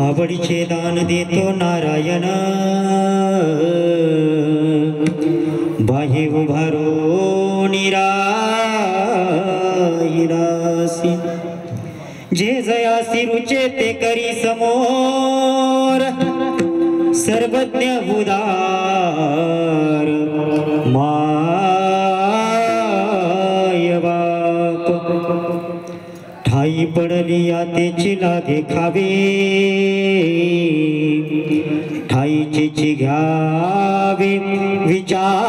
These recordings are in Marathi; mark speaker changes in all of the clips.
Speaker 1: आवडीचे दान देतो नारायण, बाहे उभारो निराईरासी, जे जयासी रुचे ते करी समोर, सर्वज्ञ उदार माय बाप, ठाई पडली यातेची लागे खावे, ठाईची घ्यावे विचारुनी,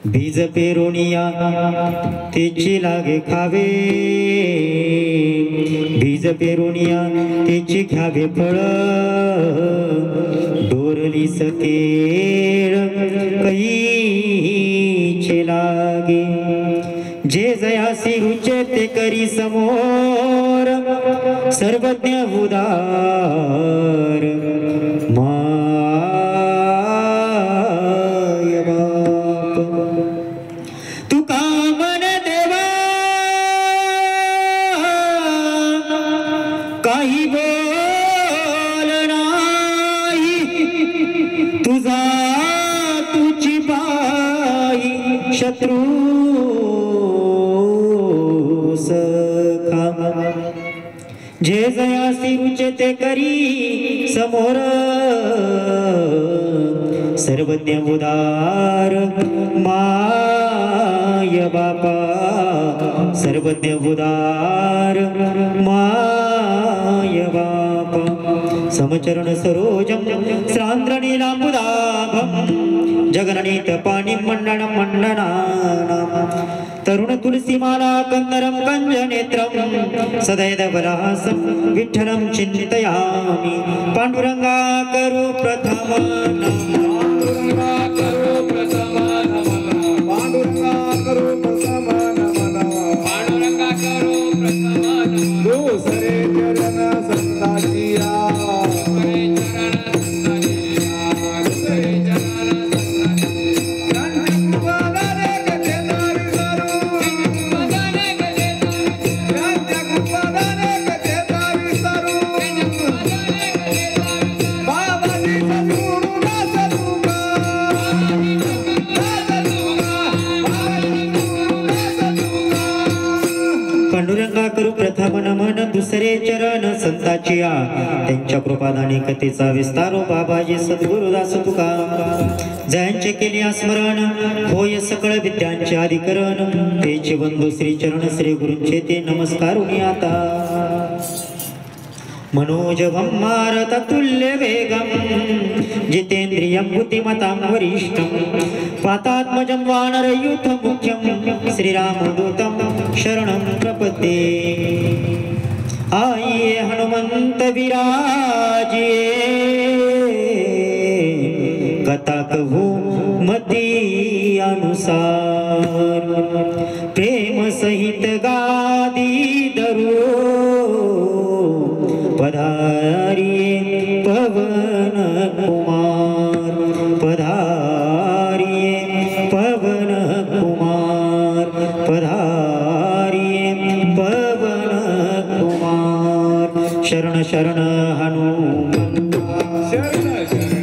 Speaker 1: बीज पेरुनिया तेची लागे खावे, बीज पेरुनिया तेची घ्यावे फळ, डोरली सकेळ कैचे लागे, जे जयासी रुचे ते करी समोर, सर्वज्ञ उदार माय बाप, तुका मन देवा काही बोल नाही, तुझा तुझी बाई शत्रू सखा, जे जयासी रुचे ते करी समोर, सर्वज्ञ उदार माय बापा, सर्वज्ञ उदार माय बापा, समचरण सरोजम श्रांद्र नीलांबुदाभम, जगननीत पाणी मंडन मंडनानाम, तरुण तुलसीमाला कंदरम कंजनेत्रम, सदैवरासं विठ्ठलं चिंतयामि, पांडुरंगा करो प्रथम नमः,
Speaker 2: पांडुरंगा करो प्रथम नमः, पांडुरंगा करो प्रथम नमः, दुसरे चरण संताजिया, दुसरे चरण संताजिया, दुसरे चरण संताजिया, बदने गजे तारी सरू, बदने गजे तारी, बदने गजे तारी सरू, बाबा जी सद्गुरु ना सदुगा,
Speaker 1: पांडुरंगा करू प्रथम नमन, दुसरे चरण संताचिया, त्यांच्या कृपादानी कथेचा विस्तारो बाबाजी सद्गुरुदास तुका, जयांचे केले स्मरण होय सकळ विद्यांचे अधिकरण, तेचे बंधू श्री चरण श्री गुरूंचे ते नमस्कारुनी आता, मनोजवं मारुततुल्य वेगं, जितेन्द्रियं बुद्धिमतां वरिष्ठं, वातात्मजं वानरयूथमुख्यं, श्रीरामदूतं शरणं प्रपद्ये, आइए हनुमंत विराजिए, कथा कहू मती अनुसार, प्रेम सहित गादी धरू, पधारिये पवन कुमार, पधारिये पवन कुमार, पधारिये पवन कुमार, शरण शरण हनुमंत,
Speaker 2: शरण शरण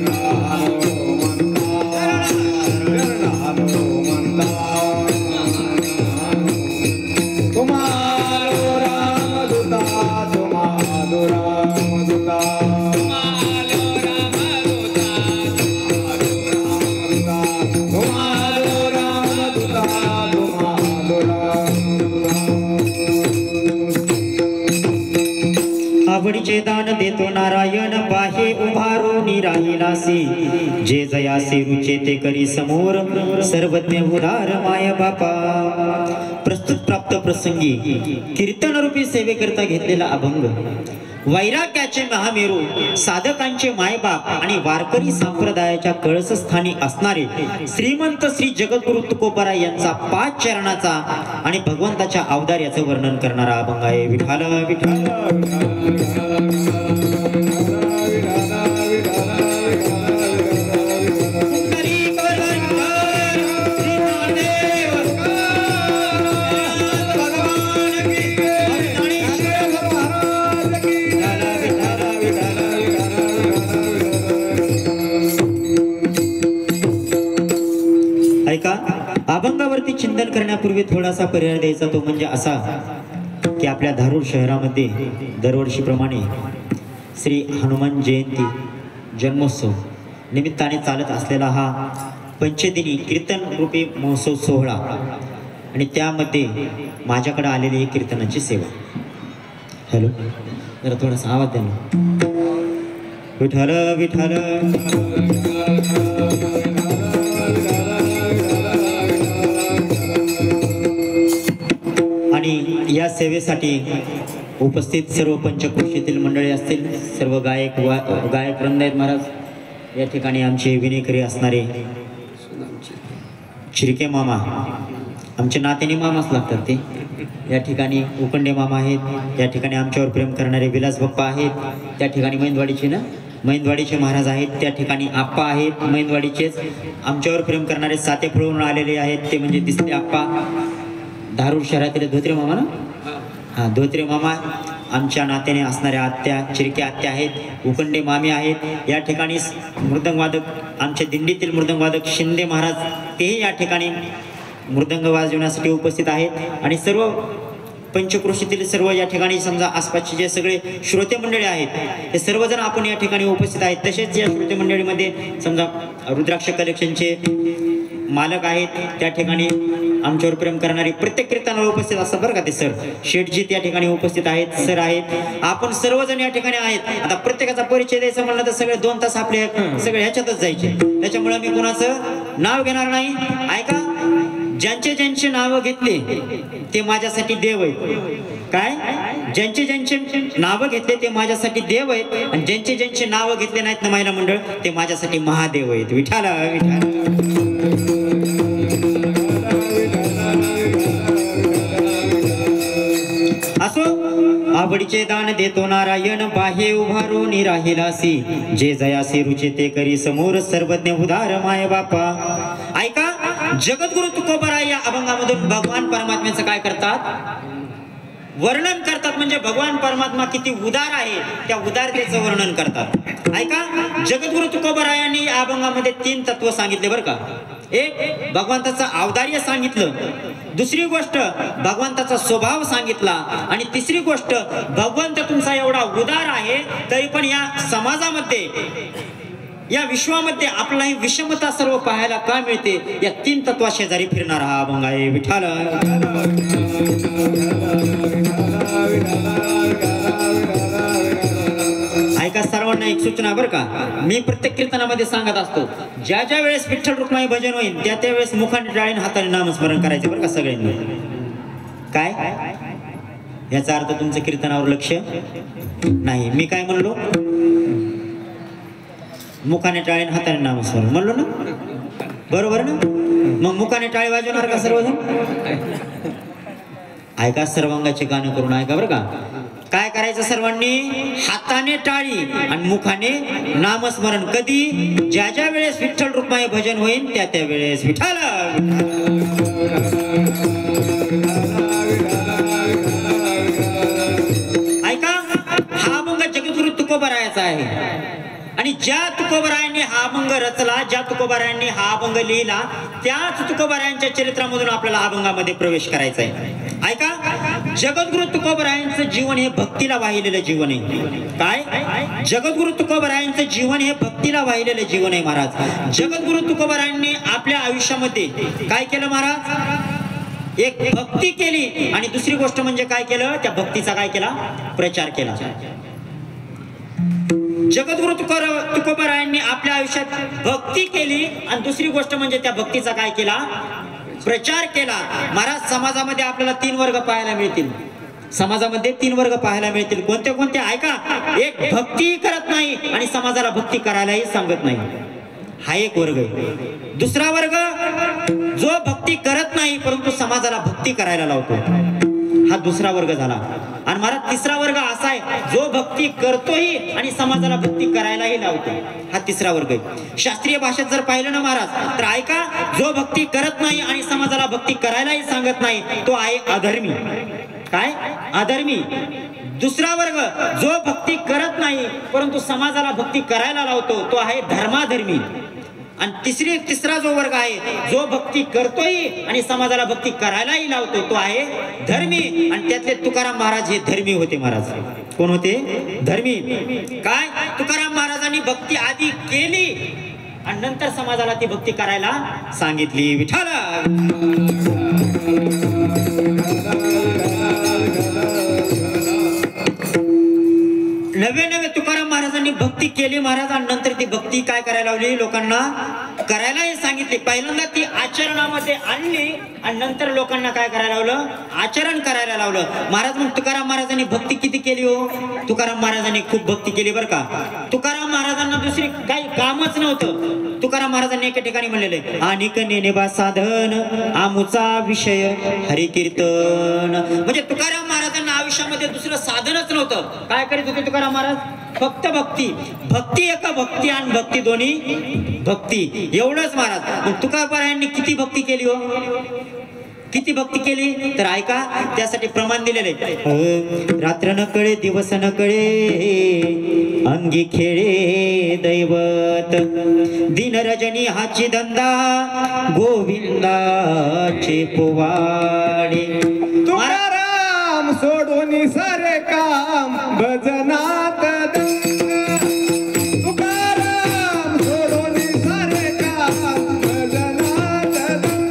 Speaker 2: हनुमंता, तुम्हारो रामदूता, तुम्हारो रामदूता, तुम्हारो रामदूता, तुम्हारो रामदूता, तुम्हारो रामदूता,
Speaker 1: आवडीचे दान देतो नारायण, बाहे उभारो निराहिलासी, जे जयासी रुचे ते करी समोर, सर्वज्ञ उदार माय बापा. प्रस्तुत प्राप्त प्रसंगी कीर्तन रूपी सेवेकरता घेतलेला अभंग वैराग्याचे महामेरू, साधकांचे मायबाप आणि वारकरी संप्रदायाच्या कळसस्थानी असणारे श्रीमंत श्री जगद्गुरु तुकोबरा यांचा 5 चरणाचा आणि भगवंताच्या अवतार्याचे वर्णन करणारा अभंग आहे. विठाल विठाल हरी ऐका, अभंगावरती चिंतन करण्यापूर्वी थोडासा पर्याय द्यायचा, तो म्हणजे असा की आपल्या धारूर शहरामध्ये दरवर्षीप्रमाणे श्री हनुमान जयंती जन्मोत्सव निमित्ताने चालत असलेला हा पंचदिनी कीर्तन रूपी महोत्सव सोहळा आणि त्यामध्ये माझ्याकडे आलेली ही कीर्तनाची सेवा. हॅलो, जरा थोडासा आवाज द्या ना. विठ्ठल विठ्ठल आणि या सेवेसाठी उपस्थित सर्व पंचक्रोशीतील मंडळी असतील, सर्व गायक वृंद आहेत महाराज. या ठिकाणी आमचे विनेकरी असणारे चिरके मामा, आमचे नातेने मामाच लागतात ते. या ठिकाणी उकंडे मामा आहेत. या ठिकाणी आमच्यावर प्रेम करणारे विलास बाप्पा आहेत. त्या ठिकाणी मैंदवाडीचे महाराज आहेत. त्या ठिकाणी आप्पा आहेत मैंदवाडीचेच. आमच्यावर प्रेम करणारे साते फळून आलेले आहेत, ते म्हणजे दिसले आप्पा. धारूर शहरातील धोत्रे मामा ना, हां धोत्रे मामा. आमच्या नात्याने असणाऱ्या आत्या चिरके आत्या आहेत. उकंडे मामी आहेत. या ठिकाणी मृदंगवादक आमच्या दिंडीतील मृदंगवादक शिंदे महाराज, तेही या ठिकाणी मृदंग वाजवण्यासाठी उपस्थित आहेत. आणि सर्व पंचक्रोशीतील सर्व या ठिकाणी समजा आसपासचे जे सगळे श्रोते मंडळी आहेत ते सर्वजण आपण या ठिकाणी उपस्थित आहेत. तसेच या श्रोते मंडळीमध्ये समजा रुद्राक्ष कलेक्शनचे मालक आहेत, त्या ठिकाणी आमच्यावर प्रेम करणारे प्रत्येक कीर्तनाला उपस्थित असतात बरं का. ते सर शेठजी त्या ठिकाणी उपस्थित आहेत, सर आहेत. आपण सर्वजण या ठिकाणी आहेत. आता प्रत्येकाचा परिचय द्यायचा म्हणलं तर सगळे 2 तास आपले सगळे ह्याच्यातच जायचे. त्याच्यामुळे मी कोणाचं नाव घेणार नाही. ऐका, ज्यांचे नाव घेतले ते माझ्यासाठी देव आहेत. काय, ज्यांचे नाव घेतले ते माझ्यासाठी देव आहेत, आणि ज्यांचे नाव घेतले नाहीत ना महिला मंडळ, ते माझ्यासाठी महादेव आहेत. विठाला असो. आवडीचे दान देतो नारायण, बाहे उभारून राहिलासी. जे जयासी रुचे ते करी समोर, सर्वज्ञ उदार माय बापा. ऐका, जगद्गुरु तुकोबाराय या अभंगामधून भगवान परमात्म्याचं काय करतात, वर्णन करतात. म्हणजे भगवान परमात्मा किती उदार आहे त्या उदारतेचं वर्णन करतात. ऐका, जगद्गुरु तुकोबारायांनी या अभंगामध्ये 3 तत्व सांगितले बरं का. एक, भगवंताचं औदार्य सांगितलं. दुसरी गोष्ट, भगवंताचा स्वभाव सांगितला. आणि तिसरी गोष्ट, भगवंत तुमचा एवढा उदार आहे तरी पण या समाजामध्ये, या विश्वामध्ये आपल्याला ही विषमता सर्व पाहायला का मिळते. या 3 तत्वा शेजारी फिरणारा हा अभंग आहे. विठ्ठल ऐका, सर्वांना एक सूचना बरं का. मी प्रत्येक कीर्तनामध्ये सांगत असतो, ज्या वेळेस विठ्ठल रुक्माई भजन होईल त्या वेळेस मुखाने टाळीने हाताने नामस्मरण करायचे बरं का सगळ्यांनी. काय याचा अर्थ तुमचं कीर्तनावर लक्ष नाही. मी काय म्हणलो, मुखाने टाळीने हाताने नामस्मरण म्हणलो ना, बरोबर ना. मग मुखाने टाळी वाजवणार का सर्वजण. ऐका, सर्वांगाचे गाणं करून ऐका बरं का. काय करायचं, सर्वांनी हाताने टाळी आणि मुखाने नामस्मरण. कधी, ज्या वेळेस विठ्ठल रुक्माई भजन होईल त्या वेळेस. विठ्ठल ऐका, हा अभंग जगद्गुरु तुकोबारायाचा आहे. आणि ज्या तुकोबारायांनी हा अभंग रचला, ज्या तुकोबारायांनी हा अभंग लिहिला, त्याच तुकोबारायांच्या चरित्रामधून आपल्याला अभंगामध्ये प्रवेश करायचा आहे. ऐका, जगद्गुरु तुकोबारायांचं जीवन हे भक्तीला वाहिलेलं जीवन आहे. काय, जगद्गुरु तुकोबारायांचं जीवन हे भक्तीला वाहिलेलं जीवन आहे महाराज. जगद्गुरु तुकोबारायांनी आपल्या आयुष्यामध्ये काय केलं महाराज, एक भक्ती केली आणि दुसरी गोष्ट म्हणजे काय केलं, त्या भक्तीचा काय केला, प्रचार केला. जगद्गुरु तुकोबारायांनी आपल्या आयुष्यात भक्ती केली आणि दुसरी गोष्ट म्हणजे त्या भक्तीचा काय केला, प्रचार केला. महाराज, समाजामध्ये आपल्याला 3 वर्ग पाहायला मिळतील. समाजामध्ये 3 वर्ग पाहायला मिळतील. कोणते कोणते, ऐका. एक, भक्ती करत नाही आणि समाजाला भक्ती करायलाही सांगत नाही, हा एक वर्ग आहे. दुसरा वर्ग, जो भक्ती करत नाही परंतु समाजाला भक्ती करायला लावतो, हा दुसरा वर्ग झाला. आणि महाराज, तिसरा वर्ग असा आहे, जो भक्ती करतोही आणि समाजाला भक्ती करायलाही लावतो, हा तिसरा वर्ग आहे. शास्त्रीय भाषेत जर पाहिलं ना महाराज, तर ऐका, जो भक्ती करत नाही आणि समाजाला भक्ती करायलाही सांगत नाही तो आहे अधर्मी. काय, अधर्मी. दुसरा वर्ग, जो भक्ती करत नाही परंतु समाजाला भक्ती करायला लावतो तो आहे धर्माधर्मी. आणि तिसरा जो वर्ग आहे जो भक्ती करतोय आणि समाजाला भक्ती करायलाही लावतो तो आहे धर्मी. आणि त्यातले तुकाराम महाराज हे धर्मी होते महाराज. कोण होते? धर्मी. काय तुकाराम महाराजांनी भक्ती आधी केली आणि नंतर समाजाला ती भक्ती करायला सांगितली. विठ्ठल नवे तुकाराम महाराजांनी भक्ती केली महाराज आणि नंतर ती भक्ती काय करायला लावली? लोकांना करायलाही सांगितली. पहिल्यांदा ती आचरणामध्ये आणली आणि नंतर लोकांना काय करायला लावलं? आचरण करायला लावलं महाराज. मग तुकाराम महाराजांनी भक्ती किती केली हो? तुकाराम महाराजांनी खूप भक्ती केली बरं का. तुकाराम महाराजांना दुसरी काही कामच नव्हतं. तुकाराम महाराजांनी एका ठिकाणी म्हणलेले अनेक नेनेबा साधन आमुचा विषय हरी कीर्तन. म्हणजे तुकाराम महाराजांना आयुष्यामध्ये दुसरं साधनच नव्हतं. काय करीत होते तुकाराम महाराज? फक्त भक्ती. भक्ती एका भक्ती आणि भक्ती दोन्ही भक्ती एवढंच महाराज. मग तुकारामांनी किती भक्ती केली हो? किती भक्ती केली तर ऐका. त्यासाठी प्रमाण दिलेले रात्र न कळे दिवस न कळे अंगी खेळे दैवत दिन रजनी हाची धंदा गोविंदाचे पोवाडे.
Speaker 2: तुकाराम सोडून सारे काम भजनात दंग. तुकाराम सोडून सारे काम भजनात दंग.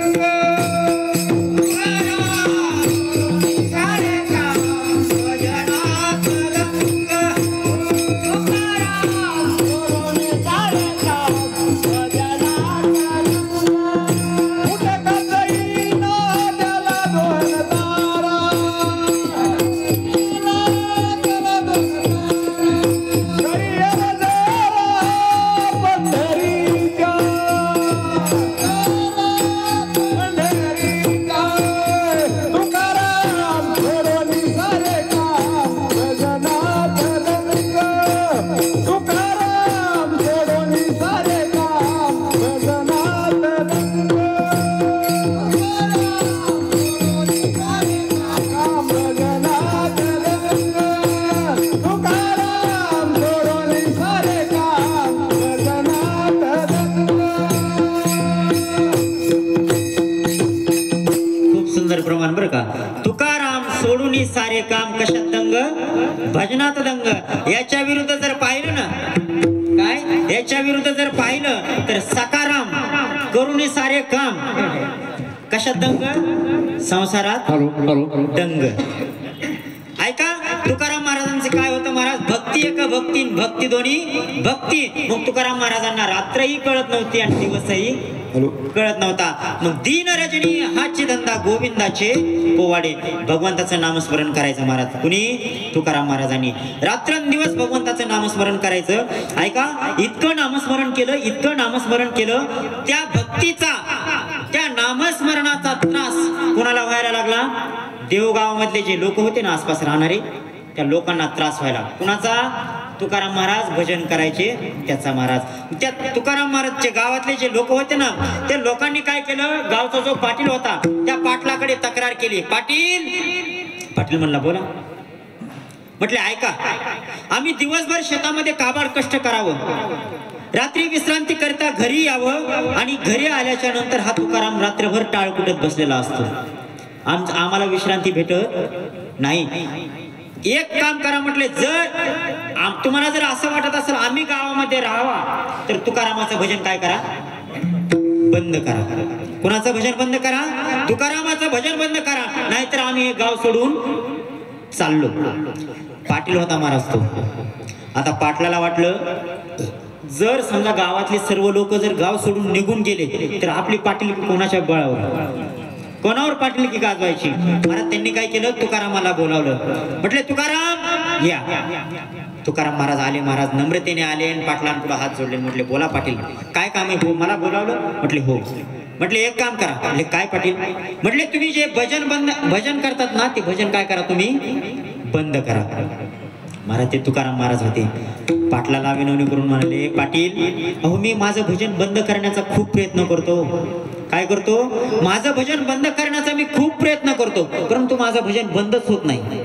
Speaker 1: प्रमाण बरं का. तुकाराम सोडून सारे काम कशात दंग? भजनात दंग. याच्या विरुद्ध जर पाहिलं ना काय याच्या विरुद्ध जर पाहिलं तर सकाराम करून सारे काम कशात दंग? संसारात दंग. ऐका तुकाराम महाराजांचे काय होतं महाराज? भक्ती एका भक्ती भक्ती दोन्ही भक्ती. मग तुकाराम महाराजांना रात्रही कळत नव्हती आणि दिवसही कळत नव्हता. मग दिन रजनी हाची धंदा गोविंदाचे पोवाडे. भगवंताचं नामस्मरण करायचं महाराज. कुणी? तुकाराम महाराजांनी रात्रंदिवस भगवंताचं नामस्मरण करायचं. ऐका इतकं नामस्मरण केलं, इतकं नामस्मरण केलं त्या भक्तीचा त्या नामस्मरणाचा त्रास कोणाला व्हायला लागला? देवगावामधले जे लोक होते ना आसपास राहणारे त्या लोकांना त्रास व्हायला. कुणाचा? तुकाराम महाराज भजन करायचे त्याचा महाराज. त्या तुकाराम महाराजचे गावातले जे लोक होते ना त्या लोकांनी काय केलं? गावचा जो पाटील होता त्या पाटलाकडे तक्रार केली. पाटील म्हणला बोला. म्हटले ऐका आम्ही दिवसभर शेतामध्ये काबाड कष्ट करावं, रात्री विश्रांती करता घरी यावं आणि घरी आल्याच्या नंतर हा तुकाराम रात्रभर टाळ कुटत बसलेला असतो. आम्हाला विश्रांती भेटत नाही. एक काम करा म्हटले, जर तुम्हाला जर असं वाटत असेल आम्ही गावामध्ये राहावा तर तुकारामाचं भजन काय करा? बंद करा. कोणाचं भजन बंद करा? तुकारामाचं भजन बंद करा, नाहीतर आम्ही हे गाव सोडून चाललो. पाटील होता महाराज तो. आता पाटलाला वाटलं जर समजा गावातले सर्व लोक जर गाव सोडून निघून गेले तर आपली पाटील कोणाच्या बळावर कोणावर पाटीलकी गाजवायची? महाराज त्यांनी काय केलं? तुकारामाला बोलावलं. म्हटले तुकाराम या. तुकाराम महाराज आले. महाराज नम्रतेने आले आणि पाटलांपुढे हात जोडले. म्हटले बोला पाटील काय काम आहे? हो मला बोलावलं. म्हटले हो. म्हटले एक काम करा. म्हटले काय पाटील? म्हटले तुम्ही जे भजन करतात ना ते भजन काय करा? तुम्ही बंद करा. महाराज ते तुकाराम महाराज होते. पाटलाला विनवणी करून म्हणाले पाटील अहो मी माझं भजन बंद करण्याचा खूप प्रयत्न करतो. काय करतो? माझं भजन बंद करण्याचा मी खूप प्रयत्न करतो, परंतु माझं भजन बंदच होत नाही.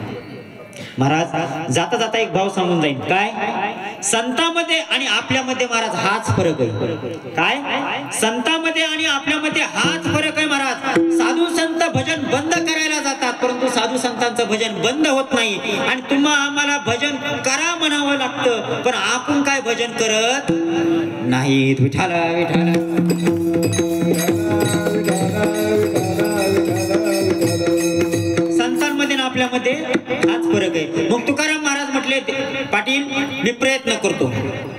Speaker 1: महाराज जाता जाता एक भाव सांगून जाईल काय, संतांमध्ये आणि आपल्यामध्ये महाराज हाच फरक आहे. काय, संतांमध्ये आणि आपल्यामध्ये हाच फरक आहे महाराज. साधू संत भजन बंद करायला जातात, परंतु साधू संतांचं भजन बंद होत नाही. आणि तुम्हा आम्हाला भजन करा म्हणावं लागतं, पण आपण काय भजन करत नाहीत. विठाला विठाला संतांमध्ये आणि आपल्यामध्ये हाच फरक आहे. मग तुकाराम महाराज म्हटले, पाटील मी प्रयत्न करतो.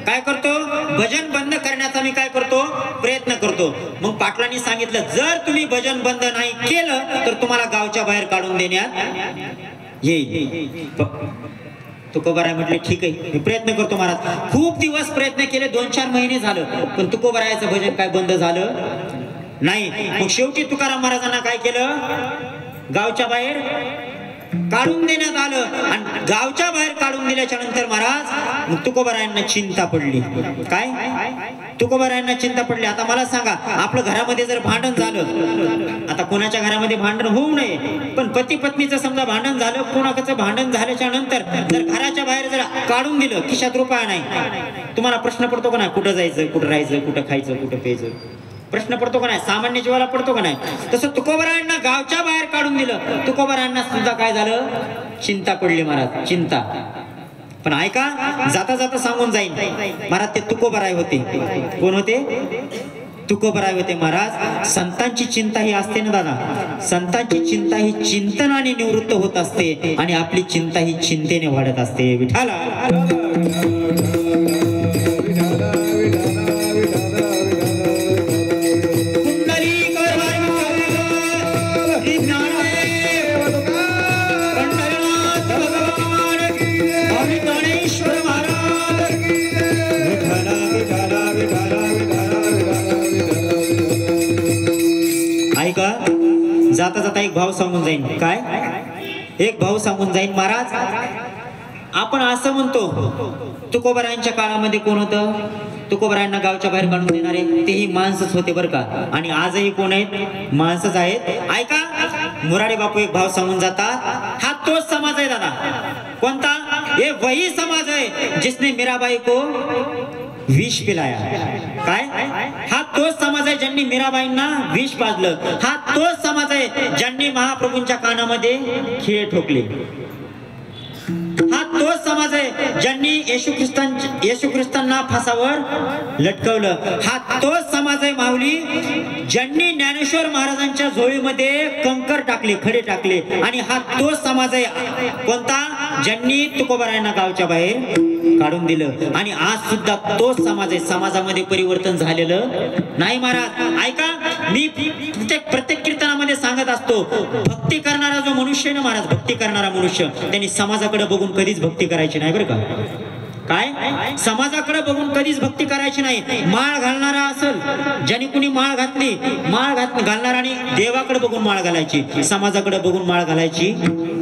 Speaker 1: काय करतो? भजन बंद करण्याचा मी काय करतो? प्रयत्न करतो. मग पाटलांनी सांगितलं, जर तुम्ही भजन बंद नाही केलं तर तुम्हाला गावच्या बाहेर काढून देण्यात येईल. तुकोबाराय म्हटले ठीक आहे, मी प्रयत्न करतो महाराज. खूप दिवस प्रयत्न केले, 2-4 महिने झालं, पण तुकोबारायाचं भजन काय बंद झालं नाही. मग शेवटी तुकाराम महाराजांना काय केलं? गावच्या बाहेर काढून देण्यात आलं. आणि गावच्या बाहेर काढून दिल्याच्या नंतर महाराज मग तुकोबारायांना चिंता पडली. काय, तुकोबारायांना चिंता पडली. आता मला सांगा, आपलं घरामध्ये जर भांडण झालं, आता कोणाच्या घरामध्ये भांडण होऊ नये, पण पती पत्नीचं समजा भांडण झालं, कोणाचं भांडण झाल्याच्या नंतर जर घराच्या बाहेर जर काढून दिलं, खिशात रुपया नाही, तुम्हाला प्रश्न पडतो का नाही? कुठं जायचं, कुठं राहायचं, कुठं खायचं, कुठं प्यायचं, प्रश्न पडतो का नाही? सामान्य जीवाला पडतो का नाही? तसं तुकोबारायांना गावच्या बाहेर काढून दिलं. तुकोबारायांना सुद्धा काय झालं? चिंता पडली महाराज, चिंता. पण ऐका, जाता जाता सांगून जाईन महाराज, ते तुकोबाराय होते. कोण होते? तुकोबाराय होते महाराज. संतांची चिंता ही असते ना दादा, संतांची चिंता ही चिंतनाने निवृत्त होत असते आणि आपली चिंता ही चिंतेने वाढत असते. विठाला जाता जाता एक भाव सांगून जाईन. काय, एक भाव सांगून जाईन महाराज. आपण असं म्हणतो, तुकोबारायांच्या काळामध्ये कोण होतं? तुकोबारायांना गावच्या बाहेर काढून देणारे तेही माणसंच होते बरं का. आणि आजही कोण आहेत? माणसंच आहेत. ऐका, मुरारी बापू एक भाव सांगून जातात. हा तोच समाज आहे दादा. कोणता? ये वही समाज है जिसने मीराबाई को विष पिलाया. काय, हा तोच समाज आहे ज्यांनी मीराबाईंना विष पाजलं. हा तोच समाज आहे ज्यांनी महाप्रभूंच्या कानामध्ये खिळे ठोकले. हा तोच समाज आहे ज्यांनी येशू ख्रिस्तांना फासावर लटकवलं. हा तोच समाज आहे माऊली ज्यांनी ज्ञानेश्वर महाराजांच्या झोळीमध्ये कंकर टाकले, खडे टाकले. आणि हा तोच समाज आहे कोणता? ज्यांनी तुकोबारायांना गावच्या बाहेर काढून दिलं. आणि आज सुद्धा तोच समाज आहे. समाजामध्ये परिवर्तन झालेलं नाही महाराज. ऐका, मी प्रत्येक कीर्तनामध्ये सांगत असतो, भक्ती करणारा जो मनुष्य आहे ना महाराज, भक्ती करणारा मनुष्य, त्यांनी समाजाकडे बघून कधीच भक्ती करायची नाही बरं का. काय, समाजाकडे बघून कधीच भक्ती करायची नाही. माळ घालणारा असेल, ज्याने कुणी माळ घातली, घालणारा आणि देवाकडे बघून माळ घालायची, समाजाकडे बघून माळ घालायची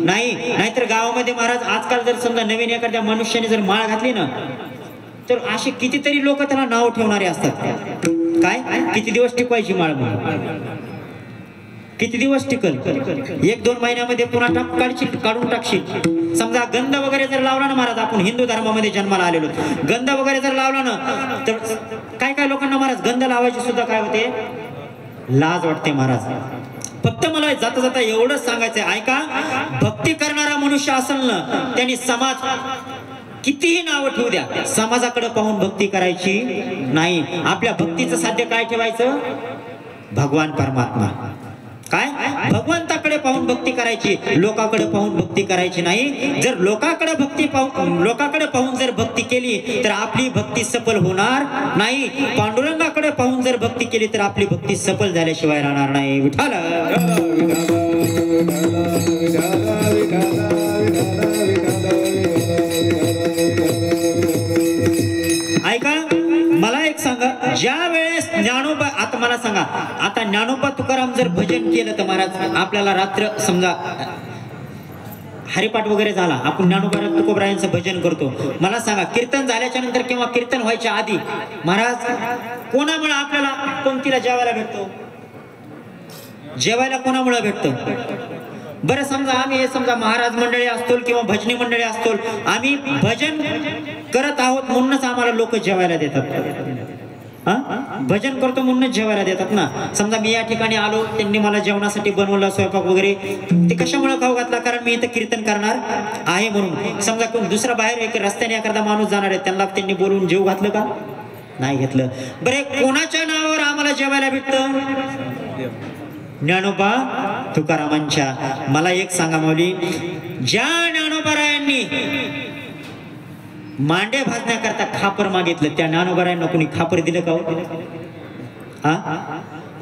Speaker 1: नाही. नाहीतर गावामध्ये महाराज आजकाल जर समजा नवीन एखाद्या मनुष्याने जर माळ घातली ना, तर असे कितीतरी लोक त्याला नाव ठेवणारे असतात. काय, किती दिवस टिकवायची माळ? किती दिवस टिकल? 1-2 महिन्यामध्ये पुन्हा काढून टाकशील. समजा गंध वगैरे जर लावला ना महाराज, आपण हिंदू धर्मामध्ये जन्माला आलेलो, गंध वगैरे जर लावला ना, तर काय काय लोकांना महाराज गंध लावायची सुद्धा काय होते? लाज वाटते महाराज. फक्त मला जाता जाता एवढंच सांगायचंय, ऐका, भक्ती करणारा मनुष्य असेल ना, त्यांनी समाज कितीही नाव ठेवू द्या, समाजाकडे पाहून भक्ती करायची नाही. आपल्या भक्तीचं साध्य काय ठेवायचं? भगवान परमात्मा. काय, भगवंताकडे पाहून भक्ती करायची, लोकांकडे पाहून भक्ती करायची नाही. जर लोकांकडे पाहून जर भक्ती केली तर आपली भक्ती सफल होणार नाही. पांडुरंगाकडे पाहून जर भक्ती केली तर आपली भक्ती सफल झाल्याशिवाय राहणार नाही. विठाल ऐका, मला एक सांगा, ज्या वेळेस ज्ञानोबा, आता मला सांगा, आता ज्ञानोबा तुकाराम जर भजन केलं तर महाराज आपल्याला रात्र समजा हरिपाठ वगैरे झाला, आपण ज्ञानोबा तुकोबरायांचं भजन करतो. मला सांगा, कीर्तन झाल्याच्या नंतर किंवा कीर्तन व्हायच्या आधी महाराज कोणामुळे आपल्याला पंक्तीला जेवायला भेटतो? जेवायला कोणामुळे भेटतं? बरं समजा आम्ही समजा महाराज मंडळी असतो किंवा भजनी मंडळी असतो, आम्ही भजन करत आहोत म्हणूनच आम्हाला लोक जेवायला देतात. भजन करतो म्हणूनच जेवायला देतात ना. समजा मी या ठिकाणी आलो, त्यांनी मला जेवणासाठी बनवलं स्वयंपाक वगैरे, ते कशामुळे खाऊ घातला? कारण मी इथं कीर्तन करणार आहे म्हणून. समजा कोण दुसरा बाहेर एक रस्त्याने एखादा माणूस जाणार आहे, त्यांना त्यांनी बोलवून जेव घातलं का? नाही घेतलं. बरे कोणाच्या नावावर आम्हाला जेवायला भेटतं? ज्ञानोबा तुकारामांच्या. मला एक सांगा माऊली, ज्या ज्ञानोबारायांनी मांडे भाजण्याकरता खापर मागितलं, त्या ज्ञानोबारायांना कोणी खापर दिलं का?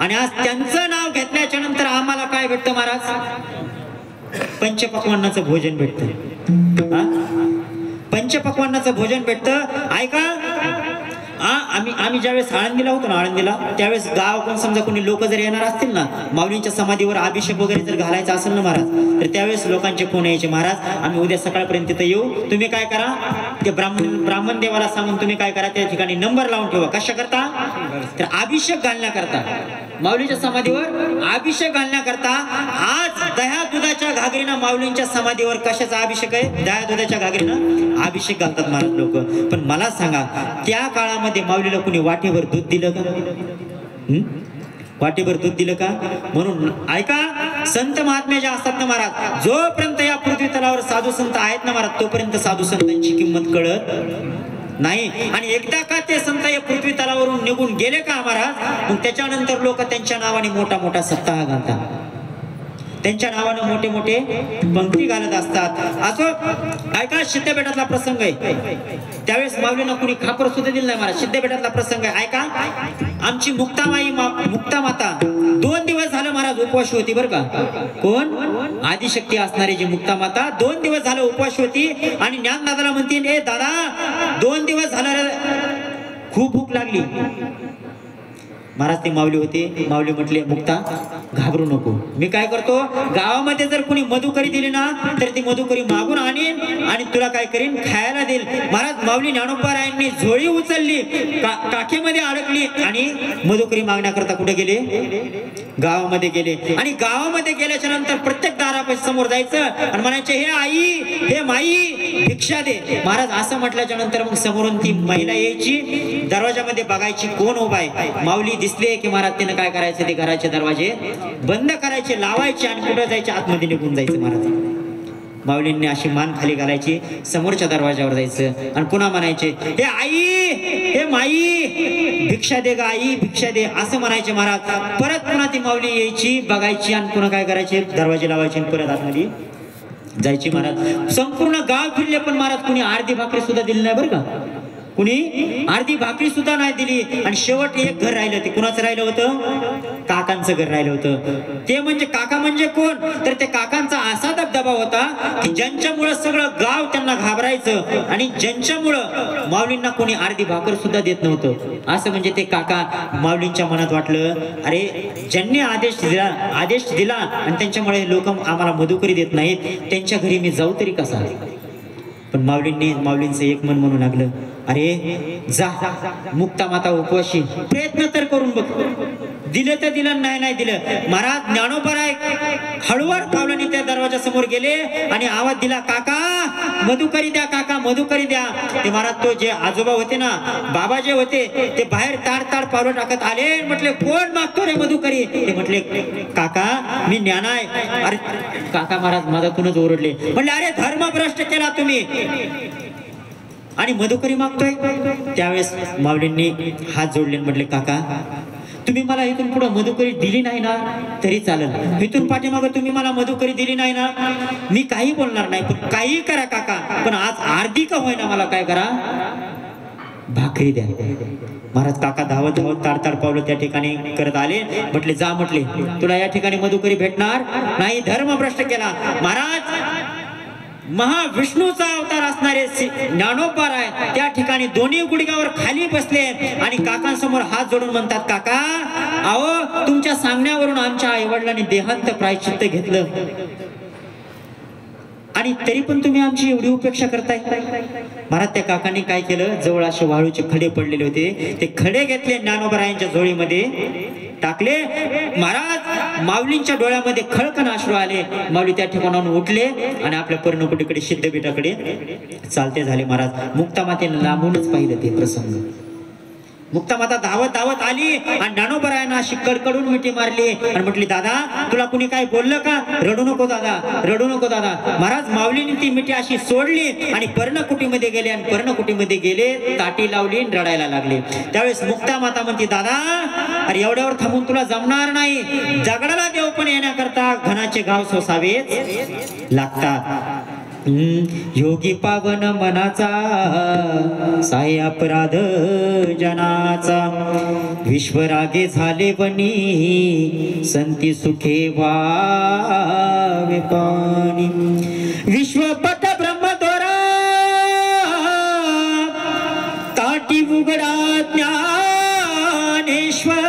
Speaker 1: आणि आज त्यांचं नाव घेतल्याच्या नंतर आम्हाला काय भेटतं महाराज? पंचपक्वान्नाचं भोजन भेटतं. पंचपक्वान्नाचं भोजन भेटतं. ऐका, आम्ही ज्यावेळेस आळंदीला होतो ना, आळंदीला, त्यावेळेस गाव कोण समजा कोणी लोक जर येणार असतील ना, माऊलींच्या समाधीवर अभिषेक वगैरे जर घालायचा असेल ना महाराज, तर त्यावेळेस लोकांचे फोन यायचे, महाराज आम्ही उद्या सकाळपर्यंत तिथं येऊ, तुम्ही काय करा, ते ब्राह्मण देवाला सांगून तुम्ही काय करा, त्या ठिकाणी नंबर लावून ठेवा. कशा करता? तर अभिषेक घालण्याकरता, माऊलीच्या समाधीवर अभिषेक घालण्याकरता. आज दह्या दुधाच्या घागरीनं माऊलींच्या समाधीवर कशाचा अभिषेक आहे? दह्या दुधाच्या घागरीनं अभिषेक घालतात महाराज लोक. पण मला सांगा, त्या काळामध्ये माऊलीला कुणी वाटेवर दूध दिलं का? वाटेवर दूध दिलं का? म्हणून ऐका, संत महात्मे जे असतात ना महाराज, जोपर्यंत या पृथ्वी तलावर साधू संत आहेत ना महाराज, तोपर्यंत साधू संतांची किंमत कळत नाही. आणि एकदा का ते संत या पृथ्वी तलावरून निघून गेले का महाराज, मग त्याच्यानंतर लोक त्यांच्या नावाने मोठा मोठा सप्ताह घालतात, त्यांच्या नावाने मोठे मोठे पंक्ती घालत असतात. असं ऐका, सिद्धपेठातला प्रसंग आहे, त्यावेळेस माऊलींना कुणी खापर सुद्धा दिलं नाही महाराज. सिद्धपेठातला प्रसंग आहे, ऐका. आमची मुक्ता माता 2 दिवस झालं महाराज उपवाशी होती बरं का. कोण? आदिशक्ती असणारी जी मुक्ता माता 2 दिवस झालं उपवाशी होती. आणि ज्ञानदादाला म्हणते, ए दादा 2 दिवस झालं, खूप भूक लागली. महाराज ते माऊली होते, माऊली म्हटले, मुक्ता घाबरू नको, मी काय करतो, गावामध्ये जर कोणी मधुकरी दिली ना, तर ती मधुकरी मागून आणीन आणि तुला काय करीन, खायला देईल. महाराज माऊली ज्ञानोबारायांनी झोळी उचलली, काखेमध्ये अडकली आणि मधुकरी मागण्याकरता कुठे गेले? गावामध्ये गेले. आणि गावामध्ये गेल्याच्या नंतर प्रत्येक दारापाशी समोर जायचं आणि म्हणायचे, हे आई, हे माई, भिक्षा दे. महाराज असं म्हटल्याच्या नंतर मग समोरून ती महिला यायची, दरवाजामध्ये बघायची कोण उभा आहे. माऊली दिसले की महाराज तिने काय करायचं, ते घराचे दरवाजे बंद करायचे, लावायचे आणि कुठं जायचे, आतमध्ये निघून जायचं. महाराज माऊलींनी अशी मान खाली घालायची, समोरच्या दरवाजावर जायचं आणि पुन्हा म्हणायचे, हे आई, हे माई, भिक्षा दे ग आई, भिक्षा दे, असं म्हणायचे महाराज. परत पुन्हा ती माऊली यायची, बघायची आणि पुन्हा काय करायचे, दरवाजे लावायचे आणि परत आतमध्ये जायची. महाराज संपूर्ण गाव फिरले, पण महाराज कुणी अर्धी भाकरी सुद्धा दिली नाही बरं का, कुणी अर्धी भाकरी सुद्धा नाही दिली. आणि शेवट एक घर राहिलं, ते कुणाचं राहिलं होतं? काकांचं घर राहिलं होतं. ते म्हणजे काका म्हणजे कोण? तर ते काकांचा असा दबदबा होता की ज्यांच्यामुळं सगळं गाव त्यांना घाबरायचं आणि ज्यांच्यामुळं माऊलींना कोणी अर्धी भाकर सुद्धा देत नव्हतं. असं म्हणजे ते काका, माऊलींच्या मनात वाटलं, अरे ज्यांनी आदेश दिला आणि त्यांच्यामुळे लोक आम्हाला मधुकरी देत नाहीत, त्यांच्या घरी मी जाऊ तरी कसा? पण माऊलींचं एक मन म्हणू लागलं, अरे जा, मुक्ता माता उपवाशी, प्रयत्न तर करून बघ. दिलं तर दिलं, नाही दिलं. महाराज ज्ञानोबाराय हळूवार पावलांनी त्या दरवाजा समोर गेले आणि आवाज दिला, काका मधुकरी द्या, काका मधुकरी द्या. ते महाराज तो जे आजोबा होते ना, बाबा जे होते, ते बाहेर ताड पावलं टाकत आले. म्हटले, कोण मागतो रे मधुकरी? ते म्हटले, काका मी ज्ञान आहे. अरे काका महाराज मधातूनच ओरडले, म्हटले, अरे धर्मभ्रष्ट केला तुम्ही आणि मधुकरी मागतोय. त्यावेळेस माऊलींनी हात जोडले, म्हटले, काका तुम्ही मला इथून पुढे मधुकरी दिली नाही ना तरी चालेल, इथून पाठीमागं तुम्ही मला मधुकरी दिली नाही ना, मी काही बोलणार नाही, पण काही करा काका, पण आज अर्धी का होईना मला काय करा, भाकरी द्या. महाराज काका धावत ताड पावलं त्या ठिकाणी करत आले. म्हटले, जा म्हटले, तुला या ठिकाणी मधुकरी भेटणार नाही, धर्मभ्रष्ट केला. महाराज महाविष्णूचा अवतार असणारे ज्ञानोबाराय त्या ठिकाणी दोन्ही गुडघ्यावर खाली बसले आणि काकांसमोर हात जोडून म्हणतात, काका अहो तुमच्या सांगण्यावरून आमच्या आईवडिलांनी देहांत प्रायश्चित्त घेतलं आणि तरी पण तुम्ही आमची एवढी उपेक्षा करताय. महाराज त्या काकांनी काय केलं, जवळ असे वाळूचे खडे पडलेले होते, ते खडे घेतले ज्ञानोबारायांच्या झोळीमध्ये टाकले. महाराज माऊलींच्या डोळ्यामध्ये खळखळ अश्रू आले. माऊली त्या ठिकाणाहून उठले आणि आपल्या पर्णकुटीकडे सिद्धपीठाकडे चालते झाले. महाराज मुक्तामातेने लांबूनच पाहिलं ते प्रसंग. मुक्तामाता धावत धावत आली आणि ज्ञानोबरायांना अशी कडकडून मिठी मारली आणि म्हटली, दादा तुला कुणी काय बोललं का? रडू नको दादा, रडू नको दादा. महाराज माऊलीने ती मिठी अशी सोडली आणि पर्णकुटीमध्ये गेले आणि पर्णकुटीमध्ये गेले, ताटी लावली आणि रडायला लागले. त्यावेळेस मुक्तामाता म्हणते, दादा अरे एवढ्यावर थांबून तुला जमणार नाही. दगडाला देव पण येण्याकरता घनाचे घाव सोसावेच लागतात. योगी पावन मनाचा साई अपराध जनाचा. विश्वरागे झाले वनी संती सुखे वावे पाणी. विश्वपथ ब्रह्मद्वारा ताटी उघडा ज्ञानेश्वर.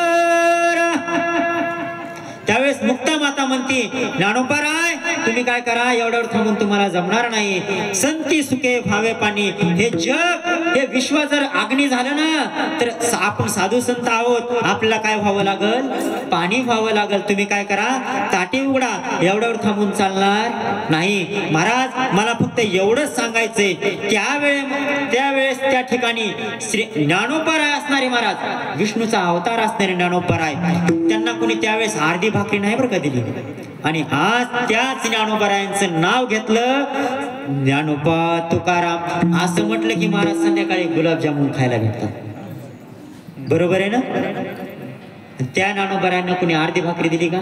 Speaker 1: त्यावेळेस मुक्तामाता म्हणती, ज्ञानोबाराय तुम्ही काय करा, एवढ्यावर थांबून तुम्हाला जमणार नाही. संती सुखे भावे पाणी. हे जग हे विश्व जर अग्नी झालं ना तर आपण साधू संत आहोत, आपल्याला काय व्हावं लागल? पाणी व्हावं लागल. तुम्ही काय करा, ताटी उघडा. एवढ्यावर थांबून चालणार नाही. महाराज मला फक्त एवढंच सांगायचंय, त्यावेळेस त्या ठिकाणी श्री ज्ञानोबाराय असणारे महाराज, विष्णूचा अवतार असणारे ज्ञानोबाराय, त्यांना कोणी त्यावेळेस अर्धी भाकरी नाही बरं का दिली. आणि आज त्याच ज्ञानोबारायांचं नाव घेतलं, ज्ञानोबा तुकाराम असं म्हटलं की महाराज संध्याकाळी गुलाबजामुन खायला भेटतात. बरोबर आहे ना? त्या ज्ञानोबारायांना कोणी अर्धी भाकरी दिली का?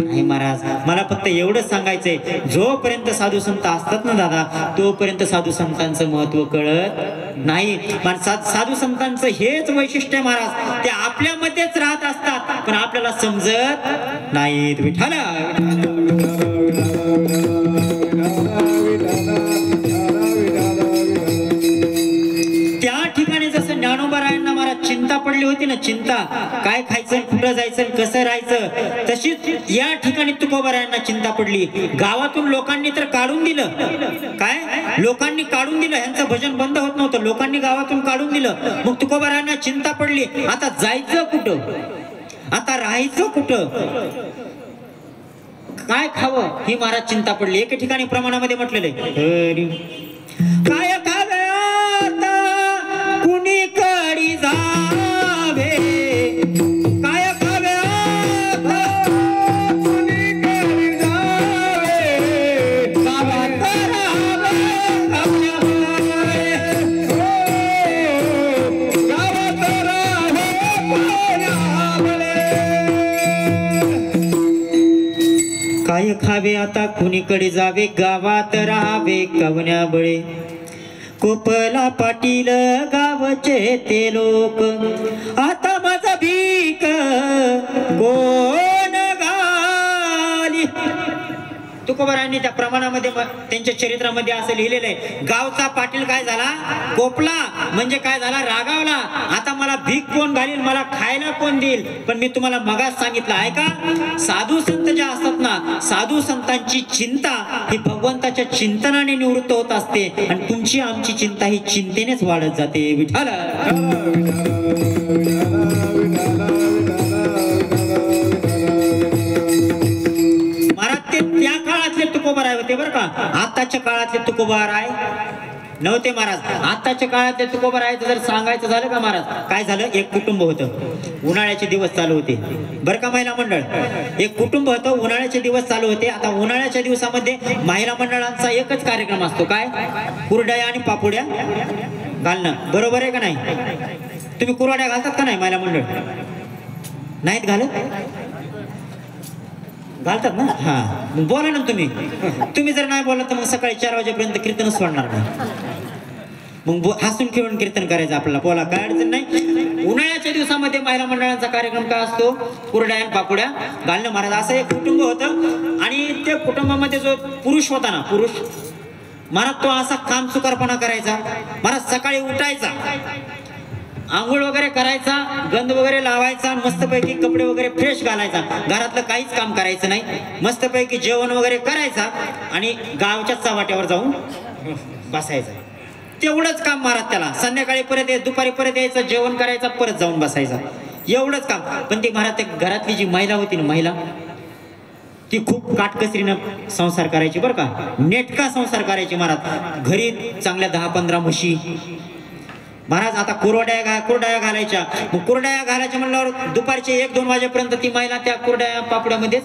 Speaker 1: नाही महाराज. मला फक्त एवढंच सांगायचंय, जोपर्यंत साधू संत असतात ना दादा, तोपर्यंत साधू संतांचं महत्व कळत नाही. साधू संतांचं हेच वैशिष्ट्य आहे महाराज, ते आपल्यामध्येच राहत असतात पण आपल्याला समजत नाहीत. विठ्ठल त्या ठिकाणी जसं ज्ञानोबारायांना महाराज चिंता पडली होती ना, चिंता काय खायचं, कुठं जायचं, कसं राहायचं, तशीच या ठिकाणी तुकोबारायांना चिंता पडली. गावातून लोकांनी तर काढून दिलं. काय लोकांनी काढून दिलं, ह्यांचं भजन बंद होत नव्हतं, लोकांनी गावातून काढून दिलं. मग तुकोबारायांना चिंता पडली, आता जायचं कुठं, आता राहायचं कुठं, काय खावं ही महाराज चिंता पडली. एके ठिकाणी प्रमाणामध्ये म्हटलेलं आहे, काय खावे आता कुणी कडी जावे, काय खावे आता कुणी कडी जावे, गावात राहावे गावात राहावे. काय खावे आता कुणीकडे जावे, गावात राहावे कवण्या बळे. कोपला पाटील गावचे ते लोक, आता माझा भीक कोण घाली. तुकोबारायांनी त्या प्रमाणामध्ये त्यांच्या चरित्रामध्ये असं लिहिलेलं आहे, गावचा पाटील काय झाला, कोपला म्हणजे काय झाला, रागावला. आता मला भीक कोण घालील, मला खायला कोण देईल. पण मी तुम्हाला मगाच सांगितलं आहे का, साधू संत ज्या असतात ना, साधू संतांची चिंता ही भगवंताच्या चिंतनाने निवृत्त होत असते आणि तुमची आमची चिंता ही चिंतेनेच वाढत जाते. विठ्ठल त्या काळातले तुकोबाराय होते बरं का, आताच्या काळातले तुकोबाराय नव्हते महाराज. आताच्या काळातले तुकोबाराय जर सांगायचं झालं का महाराज, काय झालं, एक कुटुंब होतं, उन्हाळ्याचे दिवस चालू होते बरं का महिला मंडळ. एक कुटुंब होतं, उन्हाळ्याचे दिवस चालू होते. आता उन्हाळ्याच्या दिवसामध्ये महिला मंडळांचा एकच कार्यक्रम असतो, काय, कुरड्या आणि पापुड्या घालणं. बरोबर आहे का नाही? तुम्ही कुरड्या घालतात का नाही महिला मंडळ? नाहीत घालत? घालतात ना? हा, बोला ना तुम्ही. तुम्ही जर नाही बोलला तर मग सकाळी 4 वाजेपर्यंत कीर्तनच सोडणार नाही. मग हसून खेळून कीर्तन करायचं आपल्याला, बोला काय अडचण नाही. उन्हाळ्याच्या दिवसामध्ये महिला मंडळांचा कार्यक्रम काय असतो, कुरड्या आणि पापुड्या घालणं. महाराज असं एक कुटुंब होतं आणि त्या कुटुंबामध्ये जो पुरुष होता ना, पुरुष महाराज तो असा काम चुकारपणा करायचा. महाराज सकाळी उठायचा, आंघोळ वगैरे करायचा, गंध वगैरे लावायचा, मस्तपैकी कपडे वगैरे फ्रेश घालायचा, घरातलं काहीच काम करायचं नाही, मस्तपैकी जेवण वगैरे करायचा आणि गावच्या चव्हाट्यावर जाऊन बसायचं. तेवढंच काम महाराज त्याला. संध्याकाळी परत दुपारी परत यायचं, जेवण करायचं, परत जाऊन बसायचा. एवढंच काम. पण ते महाराज, त्या घरातली जी महिला होती ना, महिला ती खूप काटकसरीनं संसार करायची बरं का, नेटका संसार करायची महाराज. घरी चांगल्या 10-15 म्हशी महाराज. आता कुरड्या घालायच्या. मग कुरड्या घालायच्या म्हणल्यावर दुपारचे 1-2 वाजेपर्यंत ती महिला त्या कुरड्या पापड्यामध्येच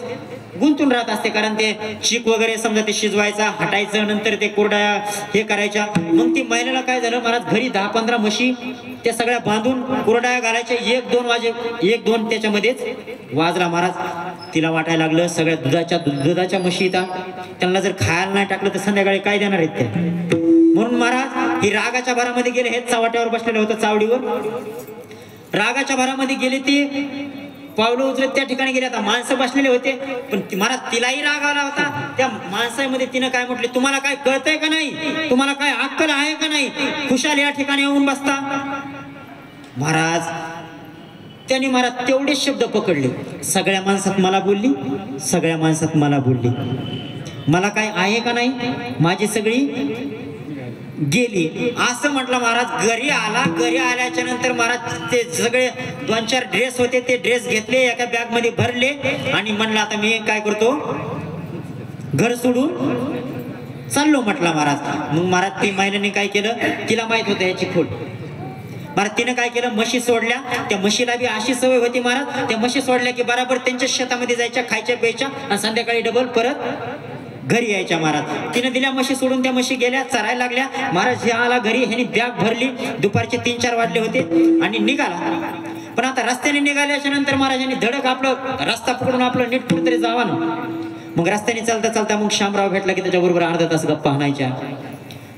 Speaker 1: गुंतून राहत असते. कारण ते चीक वगैरे समजा ते शिजवायचा, हटायचं, नंतर ते कुरड्या हे करायच्या. मग ती महिलेला काय झालं महाराज, घरी 10-15 म्हशी त्या सगळ्या बांधून कुरड्या घालायच्या. 1-2 त्याच्यामध्येच वाजला महाराज. तिला वाटायला लागलं सगळ्या दुधाच्या म्हशी त्यांना जर खायला नाही टाकलं तर संध्याकाळी काय देणार आहेत ते. म्हणून महाराज ही रागाच्या भरामध्ये गेले. हेच चावट्यावर बसलेलं होतं, चावडीवर. रागाच्या भरामध्ये गेले, ती पावलं उचलत त्या ठिकाणी गेले. आता माणसं बसलेले होते, पण महाराज तिलाही राग आला होता. त्या माणसामध्ये तिनं काय म्हटले, तुम्हाला काय कळतंय का नाही, तुम्हाला काय अक्कल आहे का नाही, खुशाल या ठिकाणी येऊन बसता. महाराज त्यांनी महाराज तेवढेच शब्द पकडले. सगळ्या माणसात मला बोलली, सगळ्या माणसात मला बोलली, मला काय आहे का नाही, माझी सगळी गेली असं म्हटलं महाराज. घरी आला. घरी आल्याच्या नंतर महाराज ते सगळे 2-4 ड्रेस होते, ते ड्रेस घेतले, एका बॅग मध्ये भरले आणि म्हणलं आता मी काय करतो, घर सोडून चाललो म्हटलं महाराज. मग महाराज ती महिलेने काय केलं, तिला माहित होतं याची खोट. महाराज तिनं काय केलं, म्हशी सोडल्या. त्या म्हशीला बी अशी सवय होती महाराज, त्या म्हशी सोडल्या की बराबर त्यांच्या शेतामध्ये जायच्या, खायच्या प्यायच्या आणि संध्याकाळी डबल परत घरी यायच्या. महाराज तिने दिल्या म्हशी सोडून, त्या म्हशी गेल्या, चरायला लागल्या. महाराज हे आला घरी, ह्यानी बॅग भरली. दुपारचे 3-4 वाजले होते आणि निघाला. पण आता रस्त्याने निघाल्याच्या नंतर महाराजांनी धडक आपलं रस्ता पकडून आपलं नीट कुठेतरी जावा ना. मग रस्त्याने चालता चालता मग शामराव भेटला की त्याच्याबरोबर अर्धा तास गप्पा हाणायच्या.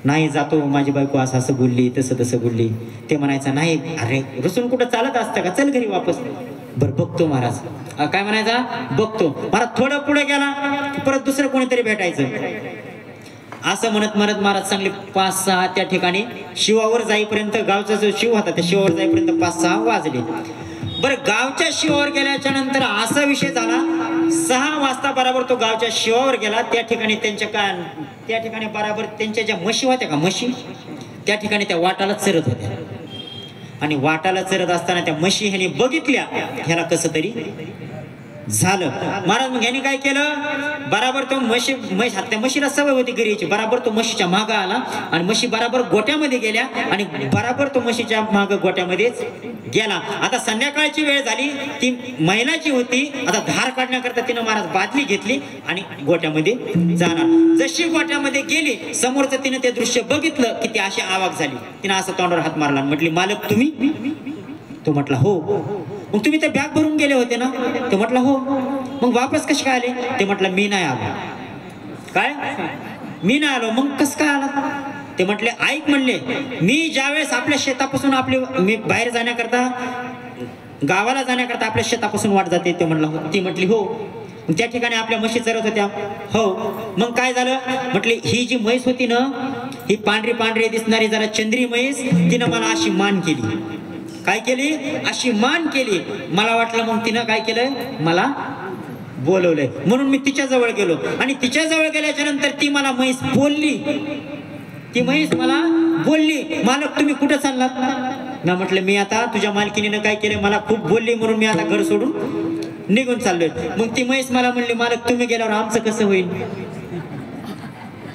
Speaker 1: नाही जातो, माझी बायको असं असं बोलली, तसं तसं बोलली. ते म्हणायचं नाही, अरे रुसून कुठं चालत असतं का, चल घरी वापस. बरं बघतो महाराज. काय म्हणायचा, बघतो. महाराज थोडं पुढे गेला परत दुसरं कोणीतरी भेटायचं. असं म्हणत म्हणत महाराज चांगले 5-6 त्या ठिकाणी शिवावर जाईपर्यंत, गावचा जो शिव होता त्या शिवावर जाईपर्यंत 5-6 वाजले. बरं गावच्या शिवावर गेल्याच्या नंतर असा विषय झाला, 6 वाजता बरोबर तो गावच्या शिवावर गेला. त्या ठिकाणी त्या ठिकाणी बरोबर त्यांच्या ज्या म्हशी होत्या का, म्हशी त्या ठिकाणी त्या वाटाला चरत होत्या. आणि वाटाला चरत असताना त्या म्हशी ह्याने बघितल्या, ह्याला कसं तरी झालं. महाराज मग ह्याने काय केलं, बराबर तो त्या म्हशीला सवय होती घरीची, बराबर तो म्हशीच्या मागं आला आणि म्हशी बराबर गोट्यामध्ये गेल्या आणि बराबर तो म्हशीच्या मागं गोट्यामध्येच गेला. आता संध्याकाळची वेळ झाली, ती महिलाची होती. आता धार काढण्याकरता तिनं महाराज बादली घेतली आणि गोट्यामध्ये जाणार. जशी गोट्यामध्ये गेली, समोरचं तिनं ते दृश्य बघितलं की ती अशी आवाक झाली. तिनं असं तोंडावर हात मारला, म्हटली मालक तुम्ही? तो म्हटला हो. मग तुम्ही ते बॅग भरून गेले होते ना? ते म्हटलं हो. मग वापस कसे काय आले? ते म्हटलं मी नाही आलो. काय? मी नाही आलो. मग कसं काय आला? ते म्हटले ऐक म्हणले, मी ज्यावेळेस आपल्या शेतापासून मी बाहेर जाण्याकरता, गावाला जाण्याकरता आपल्या शेतापासून वाट जाते. ते म्हणलं ती म्हटली हो. त्या ठिकाणी आपल्या म्हशी चरत होत्या. हो. मग काय झालं? म्हटले ही जी म्हैस होती ना, ही पांढरी दिसणारी जरा चंद्री म्हैस, तिनं मला अशी मान केली. काय केली? अशी मान केली. मला वाटलं मग तिनं काय केलं, मला बोलवलंय. म्हणून मी तिच्या जवळ गेलो आणि तिच्या जवळ गेल्याच्या नंतर ती मला म्हैस बोलली. ती म्हैस मला बोलली, मालक तुम्ही कुठं चाललात? ना म्हटलं मी आता तुझ्या मालकीनीनं काय केलं, मला खूप बोलली म्हणून मी आता घर सोडून निघून चाललोय. मग ती म्हैस मला म्हणली मालक तुम्ही गेल्यावर आमचं कसं होईल?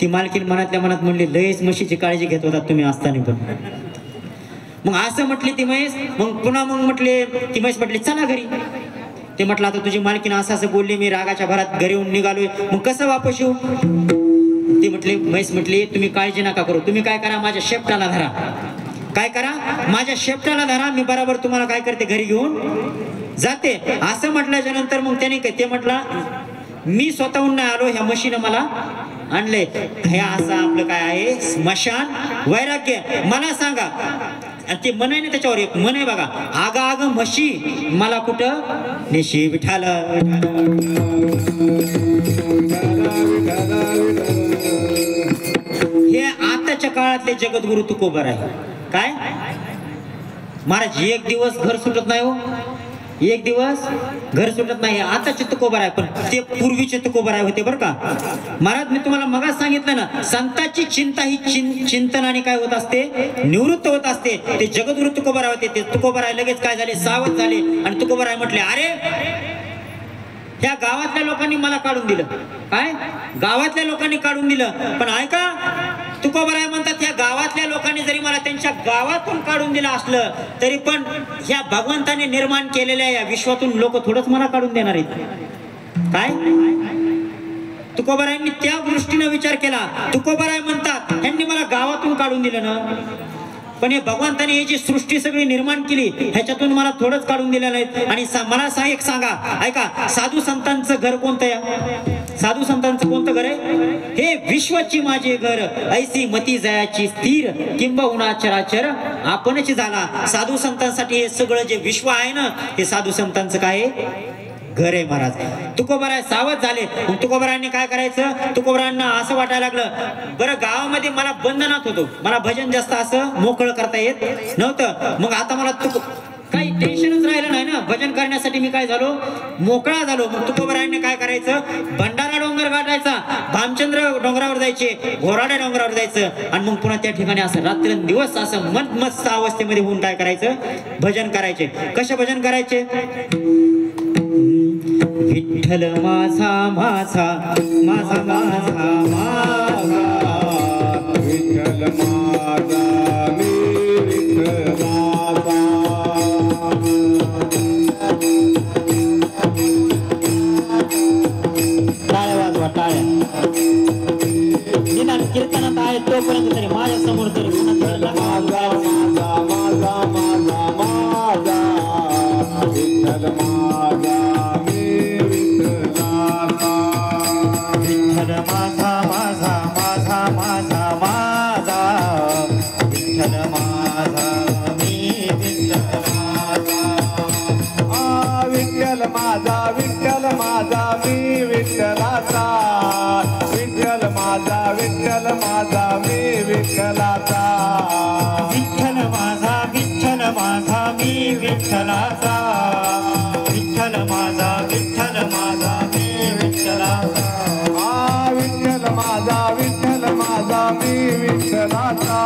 Speaker 1: ती मालकीन मनातल्या मनात म्हणली लयच म्हशीची काळजी घेत होता तुम्ही असताना पण. मग असं म्हटली ती म्हैस. मग पुन्हा मग म्हटले ती म्हैस म्हटली चला घरी. ते म्हटलं आता तुझी मालकीन असं बोलली, मी रागाच्या भरात घरी येऊन निघालोय, मग कसं वापस येऊ? ती म्हटली म्हैस म्हटली तुम्ही काळजी नका करू, तुम्ही काय करा माझ्या शेपटाला धरा. काय करा? माझ्या शेपटाला धरा, मी बरोबर तुम्हाला काय करते घरी घेऊन जाते. असं म्हटल्याच्या नंतर मग त्याने ते म्हटलं मी स्वतःहून नाही आलो, ह्या म्हशीनं मला आणलंय. हे असं आपलं काय आहे स्मशान वैराग्य. मला सांगा, आणि ते मन आहे ना त्याच्यावर एक मन आहे बघा, आगा आग म्हशी मला कुठं नेशी विठाल. हे आताच्या काळातले जगद्गुरु तुकोबर आहे. काय महाराज एक दिवस घर सुटत नाही हो. एक दिवस घर सुटत नाही. आताचे तुकोबाराय पण ते पूर्वीचे तुकोबाराय होते बरं का महाराज. मी तुम्हाला मगाच सांगितलं ना, संतांची चिंता ही चिंतनाने काय होत असते, निवृत्त होत असते. ते जगद्गुरु तुकोबाराय होते. ते तुकोबाराय लगेच काय झाले, सावध झाले आणि तुकोबाराय म्हटले, अरे ह्या गावातल्या लोकांनी मला काढून दिलं. काय गावातल्या लोकांनी काढून दिलं, पण ऐका तुकोबाराय म्हणतात, ह्या गावातल्या लोकांनी जरी मला त्यांच्या गावातून काढून दिलं असलं तरी पण ह्या भगवंताने निर्माण केलेल्या या विश्वातून लोक थोडंच मला काढून देणार आहेत. काय तुकोबारायांनी त्या दृष्टीने विचार केला. तुकोबाराय म्हणतात, ह्यांनी मला गावातून काढून दिलं ना, पण हे भगवंताने ही जी सृष्टी सगळी निर्माण केली ह्याच्यातून मला थोडंच काढून दिलं नाहीत. आणि मला एक सांगा, ऐका, साधू संतांचं घर कोणतं आहे? साधू संतांचं कोणतं घर आहे? हे विश्वाची माझे घर, ऐसी मती जयाची स्थिर, किंबहुना चराचर आपणच झाला. साधू संतांसाठी हे सगळं जे विश्व आहे ना, हे साधू संतांचं काय आहे? घर आहे महाराज. तुकोबाराय सावध झाले. मग तुकोबारायांनी काय करायचं, तुकोबारायांना असं वाटायला लागलं, बरं गावामध्ये मला बंधनात होतो, मला भजन जास्त असं मोकळं करता येत नव्हतं. मग आता मला काही टेन्शनच राहिलं नाही ना, भजन करण्यासाठी मी काय झालो, मोकळा झालो. मग तुकोबारायांनी काय करायचं, भंडारा डोंगर गाठायचा, भामचंद्र डोंगरावर जायचे, घोराड्या डोंगरावर जायचं आणि मग पुन्हा त्या ठिकाणी असं रात्रंदिवस असं मस्त अवस्थेमध्ये होऊन काय करायचं, भजन करायचे. कसे भजन करायचे? विठ्ठल माझा माझा माझा माझा माझा,
Speaker 2: विठ्ठल माझा मी विठ्ठलाचा.
Speaker 1: टाळ्या वाजवा, टाळ्या. निदान कीर्तनात आहे तोपर्यंत तरी माझ्या समोर तरी
Speaker 2: माझा माझा माझा माझा माझा, विठ्ठल माझा
Speaker 1: माझा माझा माझा माझा माझा, विठ्ठल माझा मी विठ्ठलाचा.
Speaker 2: विठ्ठल माझा विठ्ठल माझा मी विठ्ठलाचा, विठ्ठल माझा विठ्ठल माझा मी विठ्ठलाचा,
Speaker 1: विठ्ठल माझा विठ्ठल माझा मी विठ्ठलाचा, विठ्ठल माझा विठ्ठल माझा मी विठ्ठलाचा.
Speaker 2: विठ्ठल माझा विठ्ठल माझा मी विठ्ठलाचा,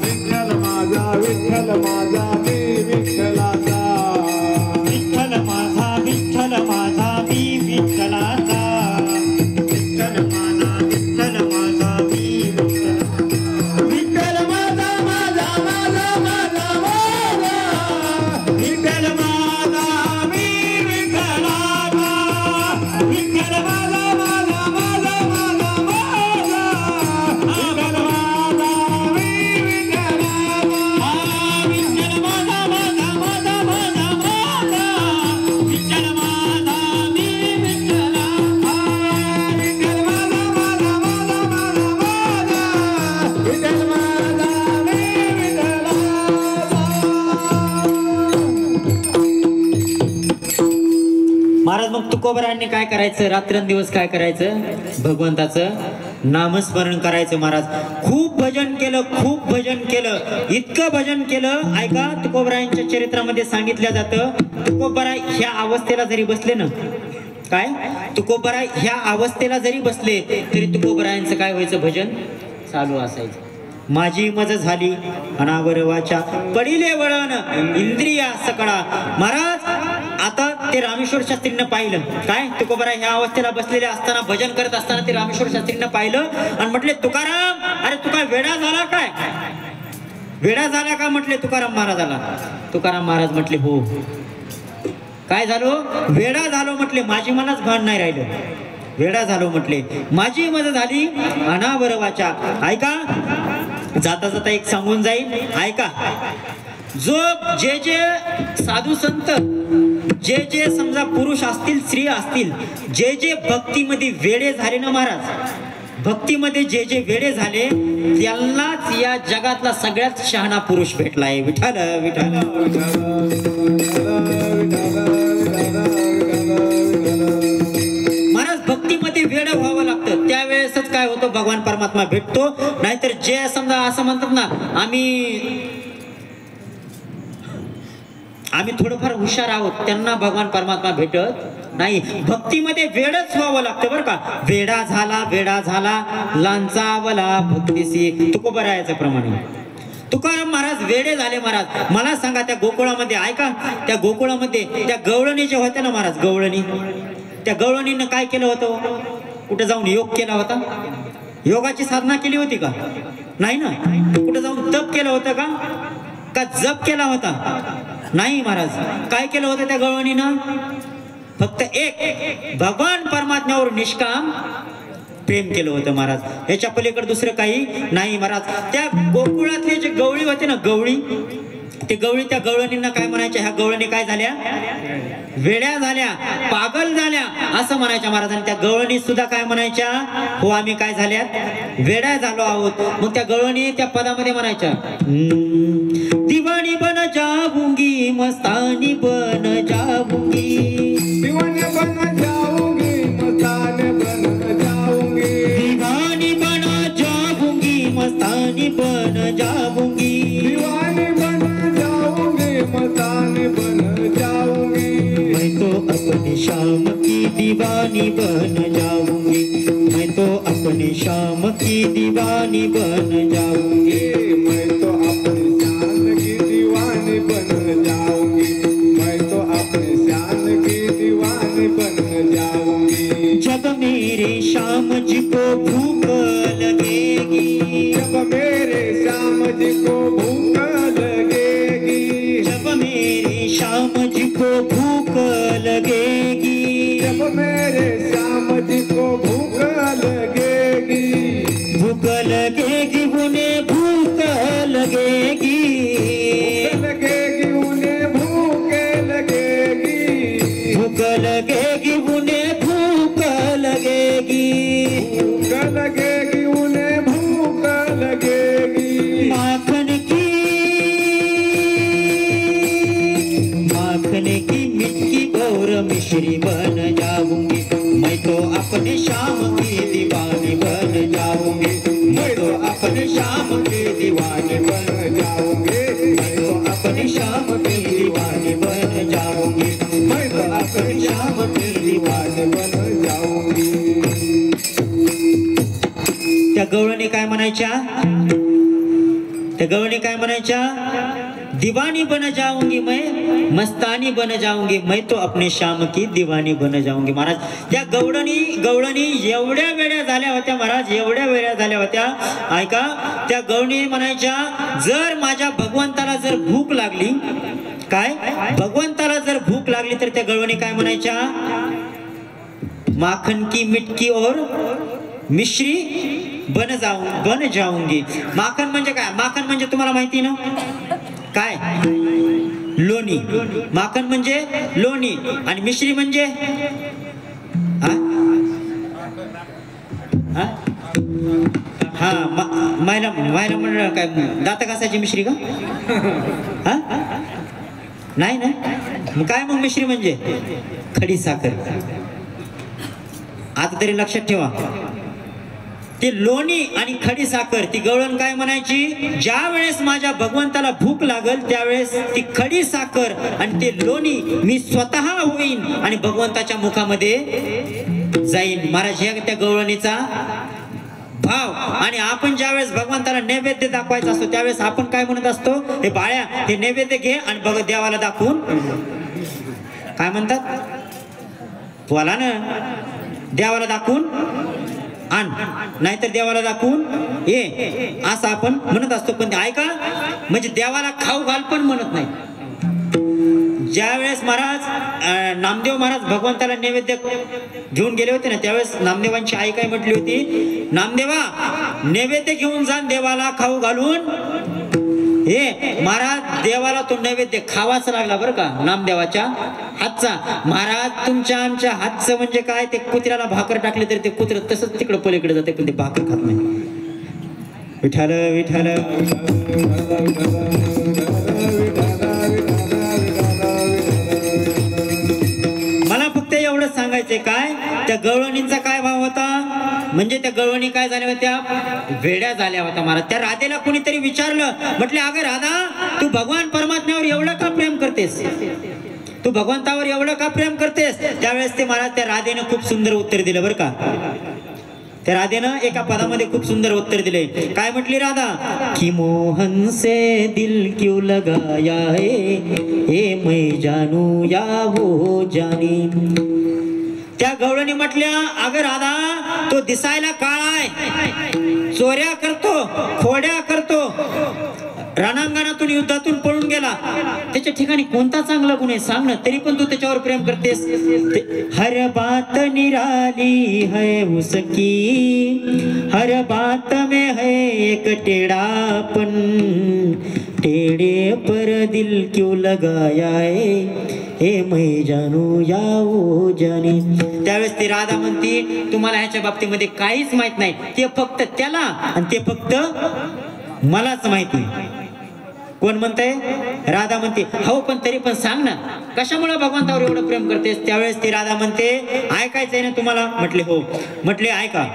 Speaker 2: विठ्ठल माझा विठ्ठल माझा मी विठ्ठलाचा,
Speaker 1: विठ्ठल माझा विठ्ठल माझा मी विठ्ठलाचा, विठ्ठल माझा विठ्ठल माझा मी विठ्ठलाचा, विठ्ठल माझा माझा माझा माझा माझा, विठ्ठल माझा मी विठ्ठलाचा, विठ्ठल माझा माझा माझा माझा माझा, विठ्ठल माझा मी विठ्ठलाचा, विठ्ठल माझा माझा माझा माझा माझा, विठ्ठल माझा मी विठ्ठलाचा, विठ्ठल माझा माझा माझा माझा माझा, विठ्ठल माझा मी विठ्ठलाचा. महाराज मग तुकोबारायांनी काय करायचं, रात्रंदिवस काय करायचं, भगवंताचं नामस्मरण करायचं. महाराज खूप भजन केलं, खूप भजन केलं, इतकं भजन केलं. ऐका, तुकोबारायांच्या चरित्रामध्ये सांगितलं जातं, तुकोबाराय ह्या अवस्थेला जरी बसले ना, काय तुकोबाराय ह्या अवस्थेला जरी बसले तरी तुकोबारायांचं काय व्हायचं, भजन चालू असायचं. माझी मज झाली अनावर वाचा, पडिले वळण इंद्रिया सकळा. महाराज आता ते रामेश्वर शास्त्रींना पाहिलं, काय तुकोबाराय ह्या अवस्थेला बसलेले असताना, भजन करत असताना ते रामेश्वर शास्त्रींना पाहिलं आणि म्हटले, तुकाराम, अरे तू काय वेडा झाला काय, वेडा झाला का म्हटले तुकाराम महाराजाला. तुकाराम महाराज म्हटले, हो. काय झालो, वेडा झालो म्हटले, माझी मलाच भान नाही राहिलं, वेडा झालो म्हटले, माझी मज झाली अनावर वाचा. ऐका, जाता जाता एक सांगून जाईल, ऐका. जो जे साधू संत, जे समजा पुरुष असतील, स्त्री असतील, जे भक्तीमध्ये वेडे झाले ना महाराज, भक्तीमध्ये जे वेडे झाले त्यांनाच या जगातला सगळ्यात शहाणा पुरुष भेटलाय. विठ्ठल विठ्ठल. महाराज भक्तीमध्ये वेड व्हावं लागतं, त्यावेळेसच काय होतं, भगवान परमात्मा भेटतो. नाहीतर जे समजा असं म्हणतात ना, आम्ही थोडंफार हुशार आहोत, त्यांना भगवान परमात्मा भेटत नाही. भक्तीमध्ये वेडच व्हावं लागतं बरं का. वेडा झाला लांचावला भक्तीसी तुकोबरायाचं प्रमाणे. तुकाराम महाराज वेडे झाले महाराज. मला सांगा त्या गोकुळामध्ये, ऐका, त्या गोकुळामध्ये त्या गवळणी जे होत्या ना महाराज, गवळणी, त्या गवळणीनं काय केलं होतं? कुठे जाऊन योग केला होता? योगाची साधना केली होती का? नाही ना. कुठे जाऊन तप केलं होतं का जप केला होता? नाही महाराज. काय केलं होतं त्या गवळणीनं? फक्त एक भगवान परमात्म्यावर निष्काम प्रेम केलं होतं महाराज. याच्या पलीकडे दुसरं काही नाही महाराज. त्या गोकुळातले जे गवळी होते ना, गवळी, ते गवळी त्या गवळणींना काय म्हणायच्या? ह्या गवळणी काय झाल्या? वेड्या झाल्या, पागल झाल्या असं म्हणायच्या महाराज. आणि त्या गवळणी सुद्धा काय म्हणायच्या? हो आम्ही काय झाल्यात? वेड्या झालो आहोत. मग त्या गवळणी त्या पदामध्ये म्हणायच्या, दिवाणी बन जाऊंगी मस्तानी बन जाऊंगी,
Speaker 2: दीवाने बन जाऊंगी मस्ताने बन जाऊंगी,
Speaker 1: दीवानी बन जाऊंगी मस्तानी बन जाऊंगी,
Speaker 2: दीवाने बन जाऊंगी मस्ताने बन जाऊंगी,
Speaker 1: मैं तो अपने शाम की दीवानी बन जाऊंगी, मैं तो अपने शाम की दीवानी बन जाऊंगी,
Speaker 2: मैं तो अपनी शान की दीवानी बन जाऊंगी, मैं तो अपनी शान की दीवानी बन जाऊंगी,
Speaker 1: जब मेरे श्याम जी को भूख लगेगी,
Speaker 2: जब मेरे श्याम जी को भूख लगेगी,
Speaker 1: जब मेरे श्याम जी को भूख लगेगी,
Speaker 2: जब मेरे श्याम जी को भूख लगेगी,
Speaker 1: भूख लगेगी उन्हें भूख लगेगी,
Speaker 2: लगेगी उन्हें भूख लगेगी,
Speaker 1: भूख लगेगी उन्हें भूख लगेगी,
Speaker 2: भूख लगेगी उन्हें भूख लगेगी,
Speaker 1: माखन की मिट्टी और मिश्री बन जाऊंगी, मैं तो अपने शाम की दीवानी बन जाऊंगी, मैं तो अपने शाम की दीवानी बन जाऊंगी, मैं तो अपने शाम की दीवानी बन जाऊंगी, मैं तो अपने शाम की दीवानी बन
Speaker 2: जाऊंगी.
Speaker 1: त्या गवळणी काय म्हणायच्या? त्या गवळणी काय म्हणायच्या? दीवानी बन जाऊंगी मैं, मस्तानी बन जाऊंगी, मैं तो अपने शाम की दीवानी बन जाऊंगी. महाराज त्या गवळणी एवढ्या वेड्या झाल्या होत्या महाराज, एवढ्या वेड्या झाल्या होत्या. ऐका, त्या गवळणी म्हणायच्या, जर माझ्या भगवंताला जर भूक लागली, काय भगवंताला जर भूक लागली तर त्या गवळणी काय म्हणायच्या? माखन की मिटकी और मिश्री बन जाऊंगी. माखन म्हणजे काय? माखन म्हणजे तुम्हाला माहिती ना काय? लोणी. माखन म्हणजे लोणी आणि मिश्री म्हणजे हा मायला मंडळ काय दात घासायची मिश्री का? हा नाही ना. मग काय मग मिश्री म्हणजे? खडी साखर. आता तरी लक्षात ठेवा, ते लोणी आणि खडी साखर. ती गवळण काय म्हणायची? ज्या वेळेस माझ्या भगवंताला भूक लागल त्यावेळेस ती खडी साखर आणि ते लोणी मी स्वतः होईन आणि भगवंताच्या मुखामध्ये जाईन. महाराज या त्या गवळणीचा भाव. आणि आपण ज्यावेळेस भगवंताला नैवेद्य दाखवायचा असतो त्यावेळेस आपण काय म्हणत असतो? हे बाळ्या, हे नैवेद्य घे आणि बघ देवाला दाखवून काय म्हणतात? बोला ना. देवाला दाखवून आण, नाहीतर देवाला दाखवून ये, असं आपण म्हणत असतो. पण ऐका, म्हणजे देवाला खाऊ घाल पण म्हणत नाही. ज्यावेळेस महाराज नामदेव महाराज भगवंताला नैवेद्य घेऊन गेले होते ना, त्यावेळेस नामदेवांची आई काय म्हटली होती? नामदेवा, नैवेद्य घेऊन जा देवाला खाऊ घालून. हे महाराज देवाला तो नैवेद्य खावाच लागला बरं का, नामदेवाच्या हातचा. महाराज तुमच्या आमच्या हातचं म्हणजे काय? ते कुत्र्याला भाकर टाकले तरी ते कुत्र तसंच तिकडे पलीकडे जाते, पण ते भाकर खात नाही. विठाल विठाल. मला फक्त एवढं सांग सांगायचे काय त्या गवळणींचा काय भाव होता म्हणजे त्या गवळणी काय झाल्या होत्या वेड्या झाल्या होत्या महाराज. त्या राधेला कुणीतरी विचारलं म्हटले अगं राधा तू भगवान परमात्म्यावर एवढं का प्रेम करतेस तू भगवंतावर एवढं का प्रेम करतेस. त्यावेळेस ते महाराज त्या राधेनं खूप सुंदर उत्तर दिलं बरं का. त्या राधेनं एका पदामध्ये खूप सुंदर उत्तर दिले. काय म्हटली राधा की मोहन से दिल क्यों लगाया है मैं जानू या वो जानी. त्या गवळणी म्हटल्या अगं राधा तो दिसायला काळा आहे चोऱ्या करतो खोड्या करतो रणांगणातून युद्धातून पळून गेला त्याच्या ठिकाणी कोणता चांगला गुण आहे सांग ना तरी पण तू त्याच्यावर प्रेम करतेस. हर बात निराली है उसकी हर बात में है एक टेढ़ापन टेढ़े पर दिल क्यों लगाया है मैं जानू या वो जाने. त्यावेळेस ती राधा म्हणती तुम्हाला ह्याच्या बाबतीमध्ये काहीच माहित नाही ते फक्त त्याला आणि ते फक्त मलाच माहिती. कोण म्हणते राधा म्हणते हो पण तरी पण सांग ना कशामुळे भगवंतावर एवढं प्रेम करतेस. त्यावेळेस ती राधा म्हणते ऐकायचंय ना तुम्हाला. म्हटले हो. म्हटले ऐका.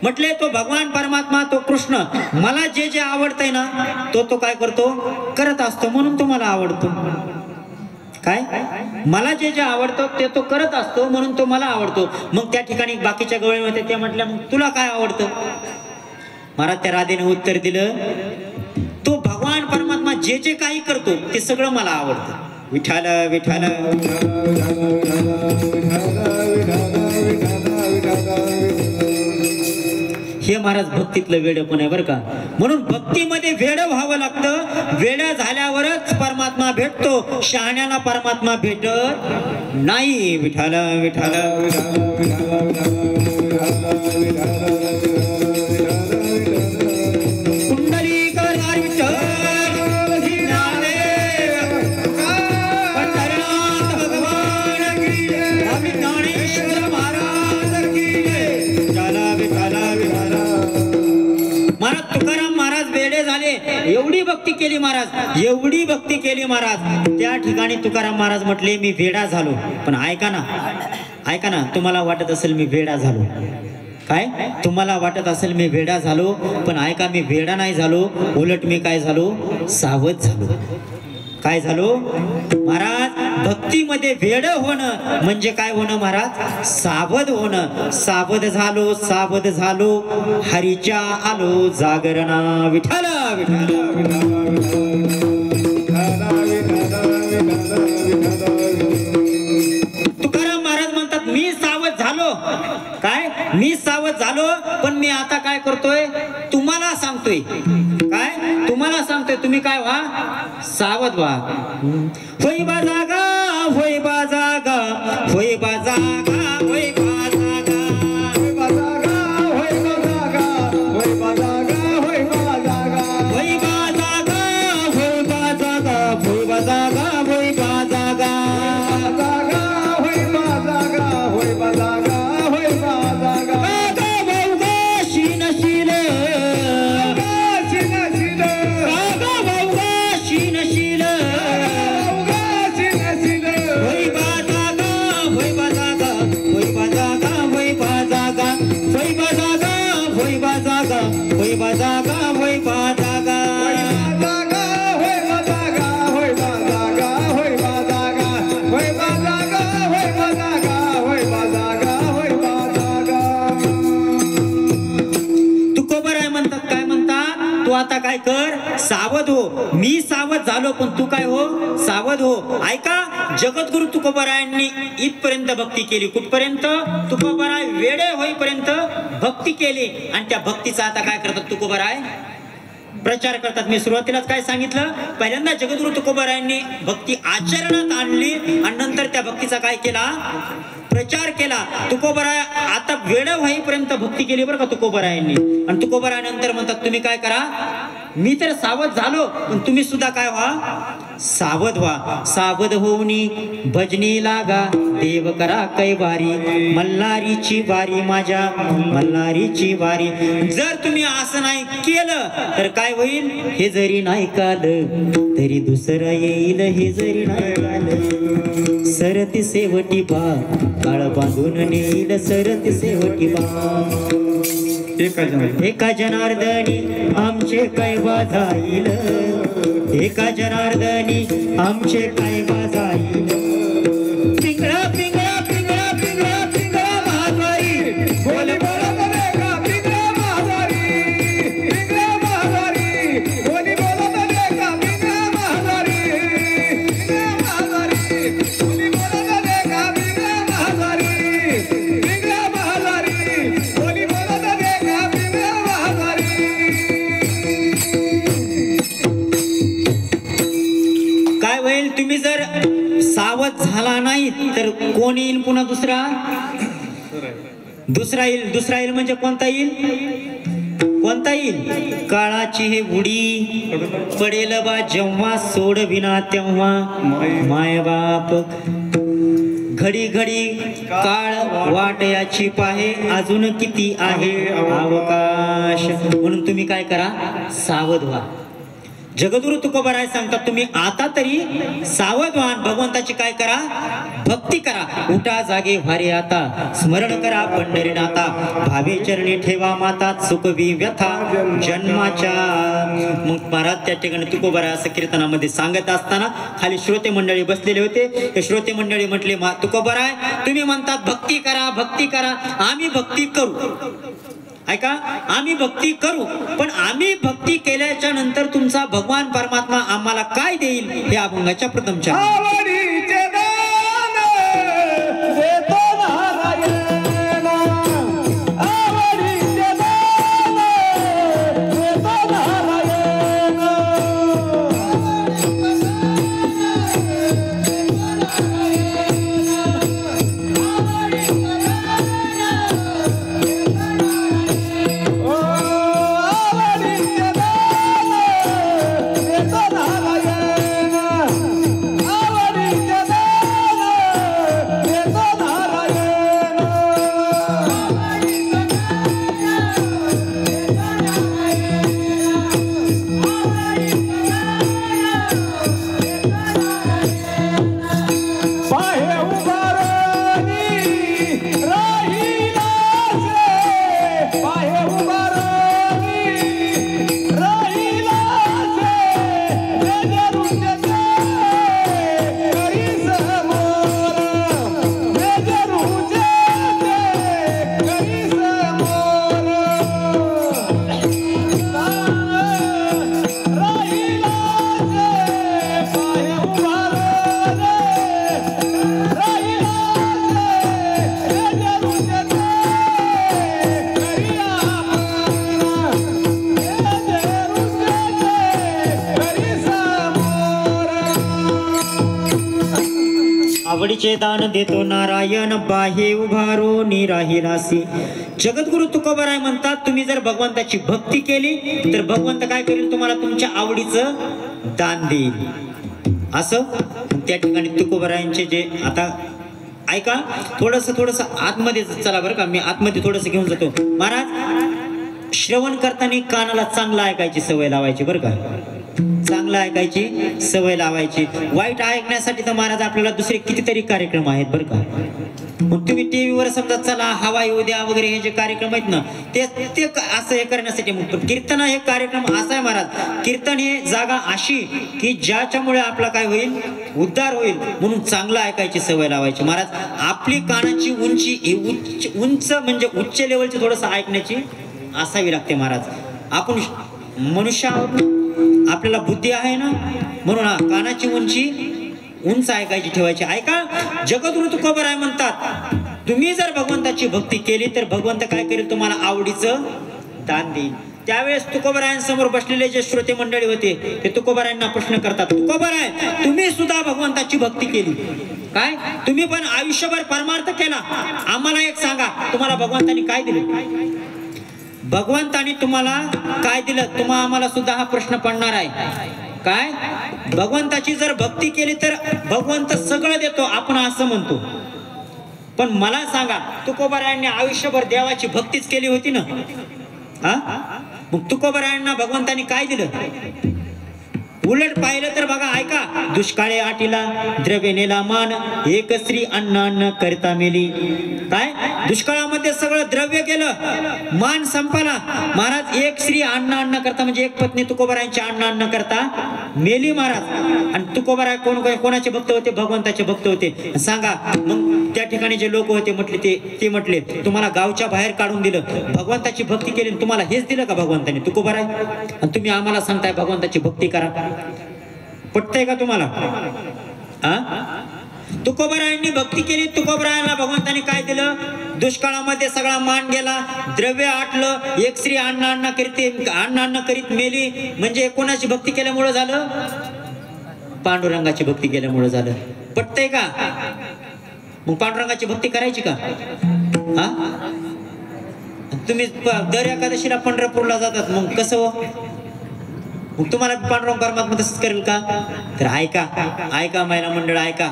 Speaker 1: म्हटले तो भगवान परमात्मा तो कृष्ण मला जे जे आवडतंय ना तो काय करतो करत असतो म्हणून तो मला आवडतो. काय मला जे जे आवडतं ते तो करत असतो म्हणून तो मला आवडतो. मग त्या ठिकाणी बाकीच्या गवळी होते ते म्हटल्या मग तुला काय आवडतं. महाराज त्या राधेने उत्तर दिलं तो भगवान परमात्मा जे जे काही करतो ते सगळं मला आवडतं. विठाल विठाल हे महाराज भक्तीतलं वेडपण आहे बरं का. म्हणून भक्तीमध्ये वेड व्हावं लागतं. वेड झाल्यावरच परमात्मा भेटतो शहाण्याला परमात्मा भेटत नाही. विठाल विठाल एवढी भक्ती केली महाराज एवढी भक्ती केली महाराज. त्या ठिकाणी तुकाराम महाराज म्हटले मी वेडा झालो. पण ऐका ना तुम्हाला वाटत असेल मी वेडा झालो काय तुम्हाला वाटत असेल मी वेडा झालो पण ऐका मी वेडा नाही झालो उलट मी काय झालो सावध झालो. काय झालो महाराज भक्तीमध्ये वेड होणं म्हणजे काय होणं महाराज सावध होणं. सावध झालो हरीच्या आलो जागरणा. विठाल विठाल तुकाराम महाराज म्हणतात मी सावध झालो. काय मी सावध झालो पण मी आता काय करतोय तुम्हाला सांगतोय. काय तुम्हाला सांगतोय तुम्ही काय व्हा सावध व्हा. होय बाजागा होय बाजागा होय बाजागा होय बाजागा होय बाजागा होय बाजागा होय बाजागा होय बाजागा होय बाजागा होय बाजागा होय बाजागा होय बाजागा होय बाजागा होय बाजागा होय बाजागा आता काय कर सावध हो. मी सावध झालो पण तू काय हो सावध हो. ऐका जगद्गुरु तुकोबारायांनी इथपर्यंत भक्ती केली. कुठपर्यंत तुकोबाराय वेडे होईपर्यंत भक्ती केली आणि त्या भक्तीचा आता काय करतात तुकोबाराय प्रचार करतात. मी सुरुवातीलाच काय सांगितलं पहिल्यांदा जगद्गुरु तुकोबारायांनी भक्ती आचरणात आणली आणि नंतर त्या भक्तीचा काय केला प्रचार केला. तुकोबाराय आता वेड होईपर्यंत भक्ती केली बरं का तुकोबारायांनी. आणि तुकोबारायानंतर म्हणतात तुम्ही काय करा मी तर सावध झालो पण तुम्ही सुद्धा काय व्हा सावध व्हा. सावध होऊनी भजनी लागा देव करा कैवारी मल्हारीची वारी माझ्या मल्हारीची वारी. जर तुम्ही असं नाही केलं तर काय होईल हे जरी नाही काल तरी दुसरं येईल हे जरी नाही काल. सरती सेवटी बा काळ बांधून नेईल सरती सेवटी बा एका जनार्दनी आमचे काय वाजाईल एका जनार्दनी आमचे काय वाजाईल पिंगळा पिंगळा पिंगळा पिंगळा पिंगळा महाद्वारी बोल बोलत लेका पिंगळा महाद्वारी पिंगळा महाद्वारी बोली बोलत लेका पिंगळा महाद्वारी पिंगळा महाद्वारी बोली बोलत लेका पिंगळा महाद्वारी पिंगळा महाद्वारी बोली बोलत लेका पिंगळा महाद्वारी काय होईल तुम्ही जर सावध झाला नाही तर कोण येईल पुन्हा दुसरा येईल म्हणजे कोणता येईल काळाची हे उडी पडेल बा जेव्हा सोडविना तेव्हा माय बाप घडी घडी काळ वाट याची पाहे अजून किती आहे अवकाश म्हणून तुम्ही काय करा सावध व्हा जगद्गुरु तुकोबाराय सांगतात तुम्ही आता तरी सावध व्हा भगवंताची काय करा भक्ती करा उठा जागे भारी आता स्मरण करा पंढरीनाथा भावे चरणी ठेवा माता सुखवी व्यथा जन्माच्या मग महाराज त्या ठिकाणी तुकोबाराय असं कीर्तनामध्ये सांगत असताना खाली श्रोते मंडळी बसलेले होते ते श्रोते मंडळी म्हटले तुकोबाराय तुम्ही म्हणतात भक्ती करा आम्ही भक्ती करू ऐका आम्ही भक्ती करू पण आम्ही भक्ती केल्याच्या नंतर तुमचा भगवान परमात्मा आम्हाला काय देईल हे अभंगाच्या प्रथमच्या आवडीचे दान देतो नारायण बाहे उभारो निराहिरासी जगद्गुरु तुकोबाराय म्हणतात तुम्ही जर भगवंताची भक्ती केली तर भगवंत काय करेल तुम्हाला तुमच्या आवडीचं दान देईल असं त्या ठिकाणी तुकोबारायांचे जे आता ऐका थोडस आतमध्ये चला बरं का मी आतमध्ये थोडस घेऊन जातो महाराज श्रवण करताना कानाला चांगलं ऐकायची सवय लावायची बरं का चांगलं ऐकायची सवय लावायची वाईट ऐकण्यासाठी तर महाराज आपल्याला दुसरे कितीतरी कार्यक्रम आहेत बरं का मग तुम्ही टीव्हीवर समजा चला हवा येऊ द्या वगैरे हे जे कार्यक्रम आहेत ना ते असं हे करण्यासाठी मग कीर्तन हे कार्यक्रम असा आहे महाराज कीर्तन हे जागा अशी की ज्याच्यामुळे आपला काय होईल उद्धार होईल म्हणून चांगलं ऐकायची सवय लावायची महाराज आपली कानाची उंची उंच म्हणजे उच्च लेवलची थोडंसं ऐकण्याची असावी लागते महाराज आपण मनुष्य आहोत आपल्याला बुद्धी आहे ना म्हणून कानाची उंची उंच ऐकायची ठेवायची ऐका जगद्गुरु तुकोबाराय म्हणतात तुम्ही जर भगवंताची भक्ती केली तर भगवंत काय करेल तुम्हाला आवडीचं दान देईल त्यावेळेस तुकोबारायांसमोर बसलेले जे श्रोते मंडळी होते ते तुकोबारायांना प्रश्न करतात तुकोबाराय तुम्ही सुद्धा भगवंताची भक्ती केली काय तुम्ही पण आयुष्यभर परमार्थ केला आम्हाला एक सांगा तुम्हाला भगवंतानी काय दिले भगवंतानी तुम्हाला काय दिलं तुम्हा आम्हाला सुद्धा हा प्रश्न पडणार आहे काय भगवंताची जर भक्ती केली तर भगवंत सगळं देतो आपण असं म्हणतो पण मला सांगा तुकोबारायांनी आयुष्यभर देवाची भक्तीच केली होती ना मग तुकोबारायांना भगवंतानी काय दिलं उलट पाहिलं तर बघा ऐका, दुष्काळे आटीला द्रव्य नेला मान, एक स्त्री अन्न करता मेली. काय दुष्काळामध्ये सगळं द्रव्य केलं, मान संपला. महाराज एक स्त्री अन्न करता म्हणजे एक पत्नी तुकोबारायांची अन्न करता मेली महाराज. आणि तुकोबाराय कोणाचे भक्त होते? भगवंताचे भक्त होते. सांगा मग त्या ठिकाणी जे लोक होते म्हटले ते म्हटले तुम्हाला गावच्या बाहेर काढून दिलं, भगवंताची भक्ती केली, तुम्हाला हेच दिलं का भगवंताने तुकोबाराय? आणि तुम्ही आम्हाला सांगताय भगवंताची भक्ती करा. पटतंय का तुम्हाला? तुकोबारायांनी भक्ती केली, तुकोबारायांना भगवंताने काय दिलं? दुष्काळामध्ये सगळा मान गेला, द्रव्य आटलं, एक स्त्री अन्न करीत मेली. म्हणजे कोणाची भक्ती केल्यामुळे झालं? पांडुरंगाची भक्ती केल्यामुळे झालं. पटतंय का? मग पांडुरंगाची भक्ती करायची का? तुम्ही दर एकादशीला पंढरपूरला जातात, मग कसं हो? मग तुम्हाला पांडुरंग परमात्मा तसंच करेल का? तर ऐका महिला मंडळ ऐका.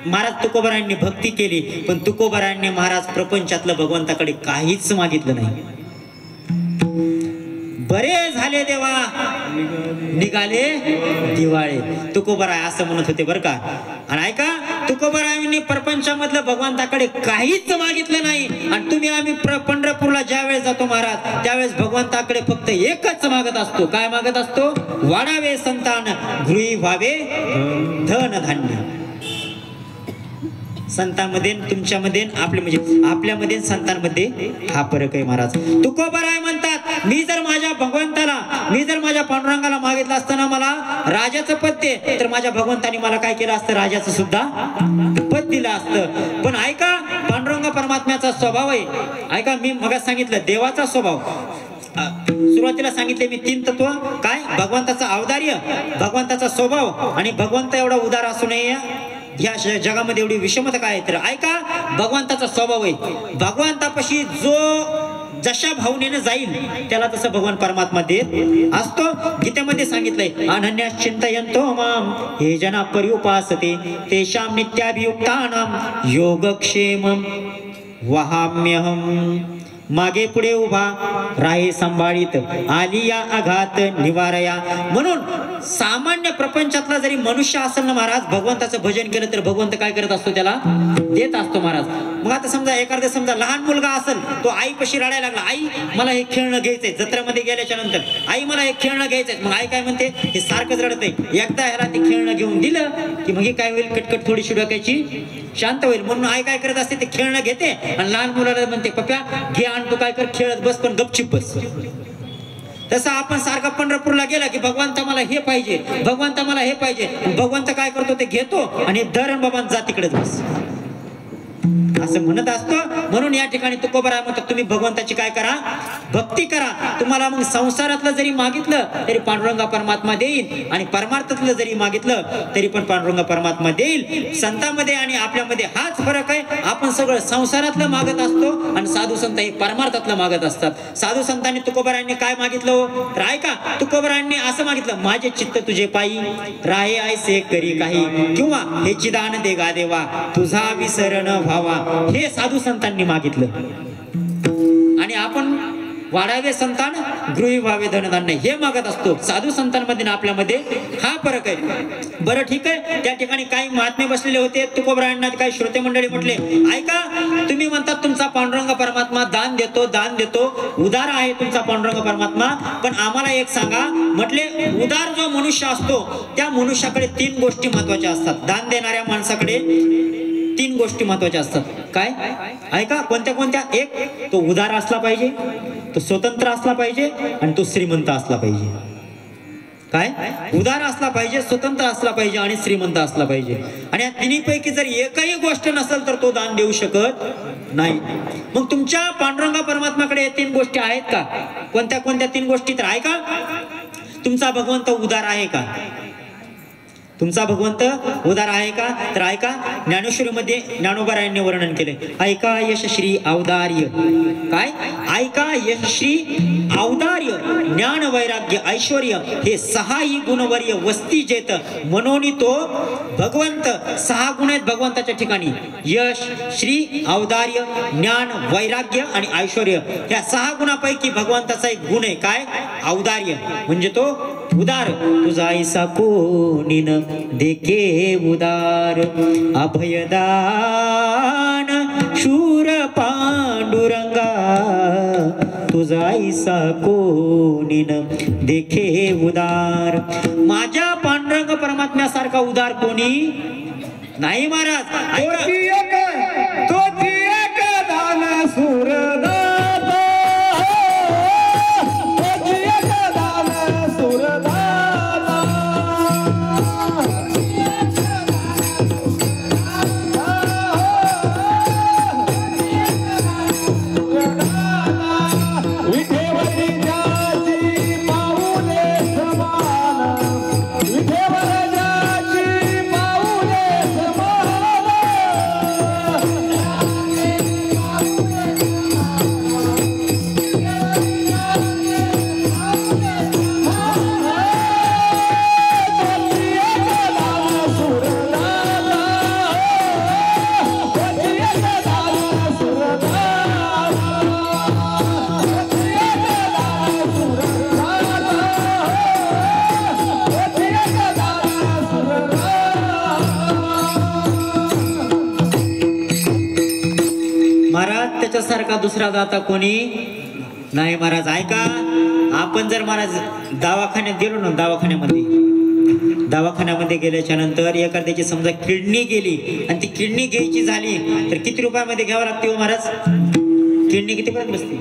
Speaker 1: महाराज तुकोबारायांनी भक्ती केली, पण तुकोबारायांनी महाराज प्रपंचातलं भगवंताकडे काहीच मागितलं नाही. बरे झाले देवा निघाले दिवाळे, तुकोबाराय असं म्हणत होते बरं का. आणि ऐका, तुकोबारायांनी प्रपंचामधलं भगवंताकडे काहीच मागितलं नाही. आणि तुम्ही आम्ही पंढरपूरला ज्या वेळेस जातो महाराज, त्यावेळेस भगवंताकडे फक्त एकच मागत असतो. काय मागत असतो? वाढावे संतान, गृही व्हावे धन धान्य. संतांमध्ये तुमच्यामध्ये आपल्यामध्ये संतांमध्ये हा फरक आहे महाराज. तुकोबाराय म्हणतात मी जर माझ्या पांडुरंगाला मागितलं असताना मला राजाचं पद दे, तर माझ्या भगवंताने मला काय केलं असतं? राजाचं सुद्धा पद दिलं असतं. पण ऐका, पांडुरंग परमात्म्याचा स्वभाव आहे. ऐका, मी मग सांगितलं देवाचा स्वभाव, सुरुवातीला सांगितले मी 3 तत्व. काय? भगवंताचा औदार्य, भगवंताचा स्वभाव, आणि भगवंत एवढा उदार असू नये या जगामध्ये एवढी विषमता काय आहे. तर ऐका, भगवंताचा स्वभाव आहे, भगवंतापाशी जो जशा भावनेनं जाईल त्याला तसं भगवान परमात्मा देत असतो. गीतेमध्ये सांगितलंय अनन्या चिंतयन्तो माम हे जना पर्युपासते तेषां नित्याभियुक्तानां योगक्षेमं वहाम्यहम्. मागे पुढे उभा राही सांभाळीत आली या आघात निवारया. म्हणून सामान्य प्रपंचातला जरी मनुष्य असेल ना महाराज, भगवंताचं भजन केलं तर भगवंत काय करत असतो? त्याला देत असतो महाराज. मग आता समजा लहान मुलगा असेल, तो आईपाशी रडायला लागला, आई मला हे खेळणं घ्यायचंय. जत्रेमध्ये गेल्याच्या नंतर आई मला हे खेळणं घ्यायचंय. मग आई काय म्हणते? हे सारखंच रडतंय, एकदा ह्याला ते खेळणं घेऊन दिलं की मग काय होईल? कटकट थोडीशी डोक्याची शांत होईल. म्हणून आई काय करत असते? ते खेळणं घेते आणि लहान मुलाला म्हणते पप्या घे आणि तू काय कर, खेळत बस, पण गपचिप बस. तसं आपण सारखं पंढरपूरला गेला की भगवंत मला हे पाहिजे, भगवंत मला हे पाहिजे. भगवंत काय करतो? ते घेतो आणि धरण बाबा जा तिकडेच बस असं म्हणत असतो. म्हणून या ठिकाणी तुकोबाराय म्हणतात तुम्ही भगवंताची काय करा? भक्ती करा. तुम्हाला मग संसारातलं जरी मागितलं तरी पांडुरंग परमात्मा देईल, आणि परमार्थातलं जरी मागितलं तरी पण पांडुरंग परमात्मा देईल. संतांमध्ये आणि आपल्यामध्ये हाच फरक आहे. आपण सगळं संसारातलं मागत असतो आणि साधू संत हे परमार्थातलं मागत असतात. साधू संतांनी तुकोबारायांनी काय मागितलं? तर ऐका, तुकोबारायांनी असं मागितलं माझे चित्त तुझे पायी राहे ऐसे करी काही, किंवा हे चिदान दे गा देवा तुझा विसरण व्हावा, हे साधू संतांनी मागितलं. आणि आपण वाढावे संतान गृही व्हावे धनधान्य हे मागत असतो. साधू संतांमध्ये आपल्यामध्ये हा फरक आहे. बरं ठीक आहे, त्या ठिकाणी काही महात्मे बसलेले होते. तुकोबारायांना काही श्रोते मंडळी म्हटले ऐका, तुम्ही म्हणतात तुमचा पांडुरंग परमात्मा दान देतो, उदार आहे तुमचा पांडुरंग परमात्मा, पण आम्हाला एक सांगा. म्हटले उदार जो मनुष्य असतो त्या मनुष्याकडे 3 गोष्टी महत्वाच्या असतात. दान देणाऱ्या माणसाकडे 3 गोष्टी महत्वाच्या असतात. काय? ऐका, कोणत्या? एक, तो उदार असला पाहिजे, तो स्वतंत्र असला पाहिजे, आणि तो श्रीमंत असला पाहिजे. काय? उदार असला पाहिजे, स्वतंत्र असला पाहिजे, आणि श्रीमंत असला पाहिजे. आणि या तिन्हीपैकी जर एकही गोष्ट नसेल तर तो दान देऊ शकत नाही. मग तुमच्या पांडुरंग परमात्माकडे 3 गोष्टी आहेत का? कोणत्या 3 गोष्टी? तर ऐका, तुमचा भगवंत उदार आहे का? तुमचा भगवंत उदार आहे का? तर ऐका, ज्ञानेश्वरीमध्ये ज्ञानोबारायांनी वर्णन केले. ऐका यशश्री औदार्य. काय? ऐका यशश्री औदार्य ज्ञान वैराग्य ऐश्वर्य हे 6 गुणवर्य वस्ती जेत म्हणून तो भगवंत. 6 गुण आहेत भगवंताच्या ठिकाणी. यश, श्री, औदार्य, ज्ञान, वैराग्य आणि ऐश्वर्य. या 6 गुणापैकी भगवंताचा एक गुण आहे. काय? औदार्य. म्हणजे तो उदार तुझा ऐसा कोणी न देखे उदार अभयदान शूर पांडुरंगा तुझा ऐसा कोणी न देखे उदार माझ्या पांडुरंग परमात्म्यासारखा उदार कोणी नाही महाराज
Speaker 2: तोची एक दान सुरदाता तोची एक दान सुरदाता विठेवरी जाची पाऊले समान विठेवर जाची पाऊले समान
Speaker 1: महाराज त्याच्यासारखा दुसरा दाता कोणी नाही महाराज ऐका आपण जर महाराज दवाखान्यात गेलो ना दवाखान्यामध्ये गेल्याच्या नंतर एखाद्याची समजा किडनी गेली आणि ती किडनी घ्यायची झाली तर किती रुपयामध्ये घ्यावं लागते हो महाराज किडनी किती पर्यंत बसते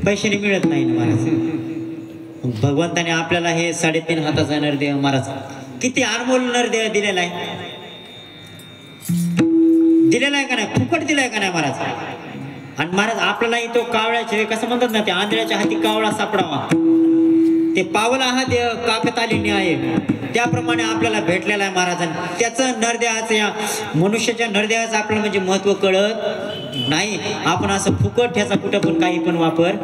Speaker 1: पैशाने मिळत नाही ना महाराज भगवंताने आपल्याला हे 3.5 हाताचा नरदेह महाराज किती अनमोल नरदेह दिलेला आहे का नाही फुकट दिलाय का नाही महाराज आणि महाराज आपल्यालाही तो कावळ्याचे कसं म्हणतात ना ते आंधळ्याच्या हाती कावळा सापडावा ते पावला हा देह काकतालीने आहे त्याप्रमाणे आपल्याला भेटलेला आहे महाराजांनी त्याचं नरदेहाचं या मनुष्याच्या नरदेहाचं आपल्याला म्हणजे महत्व कळत नाही आपण असं फुकट ह्याचा कुठं पण काही पण वापर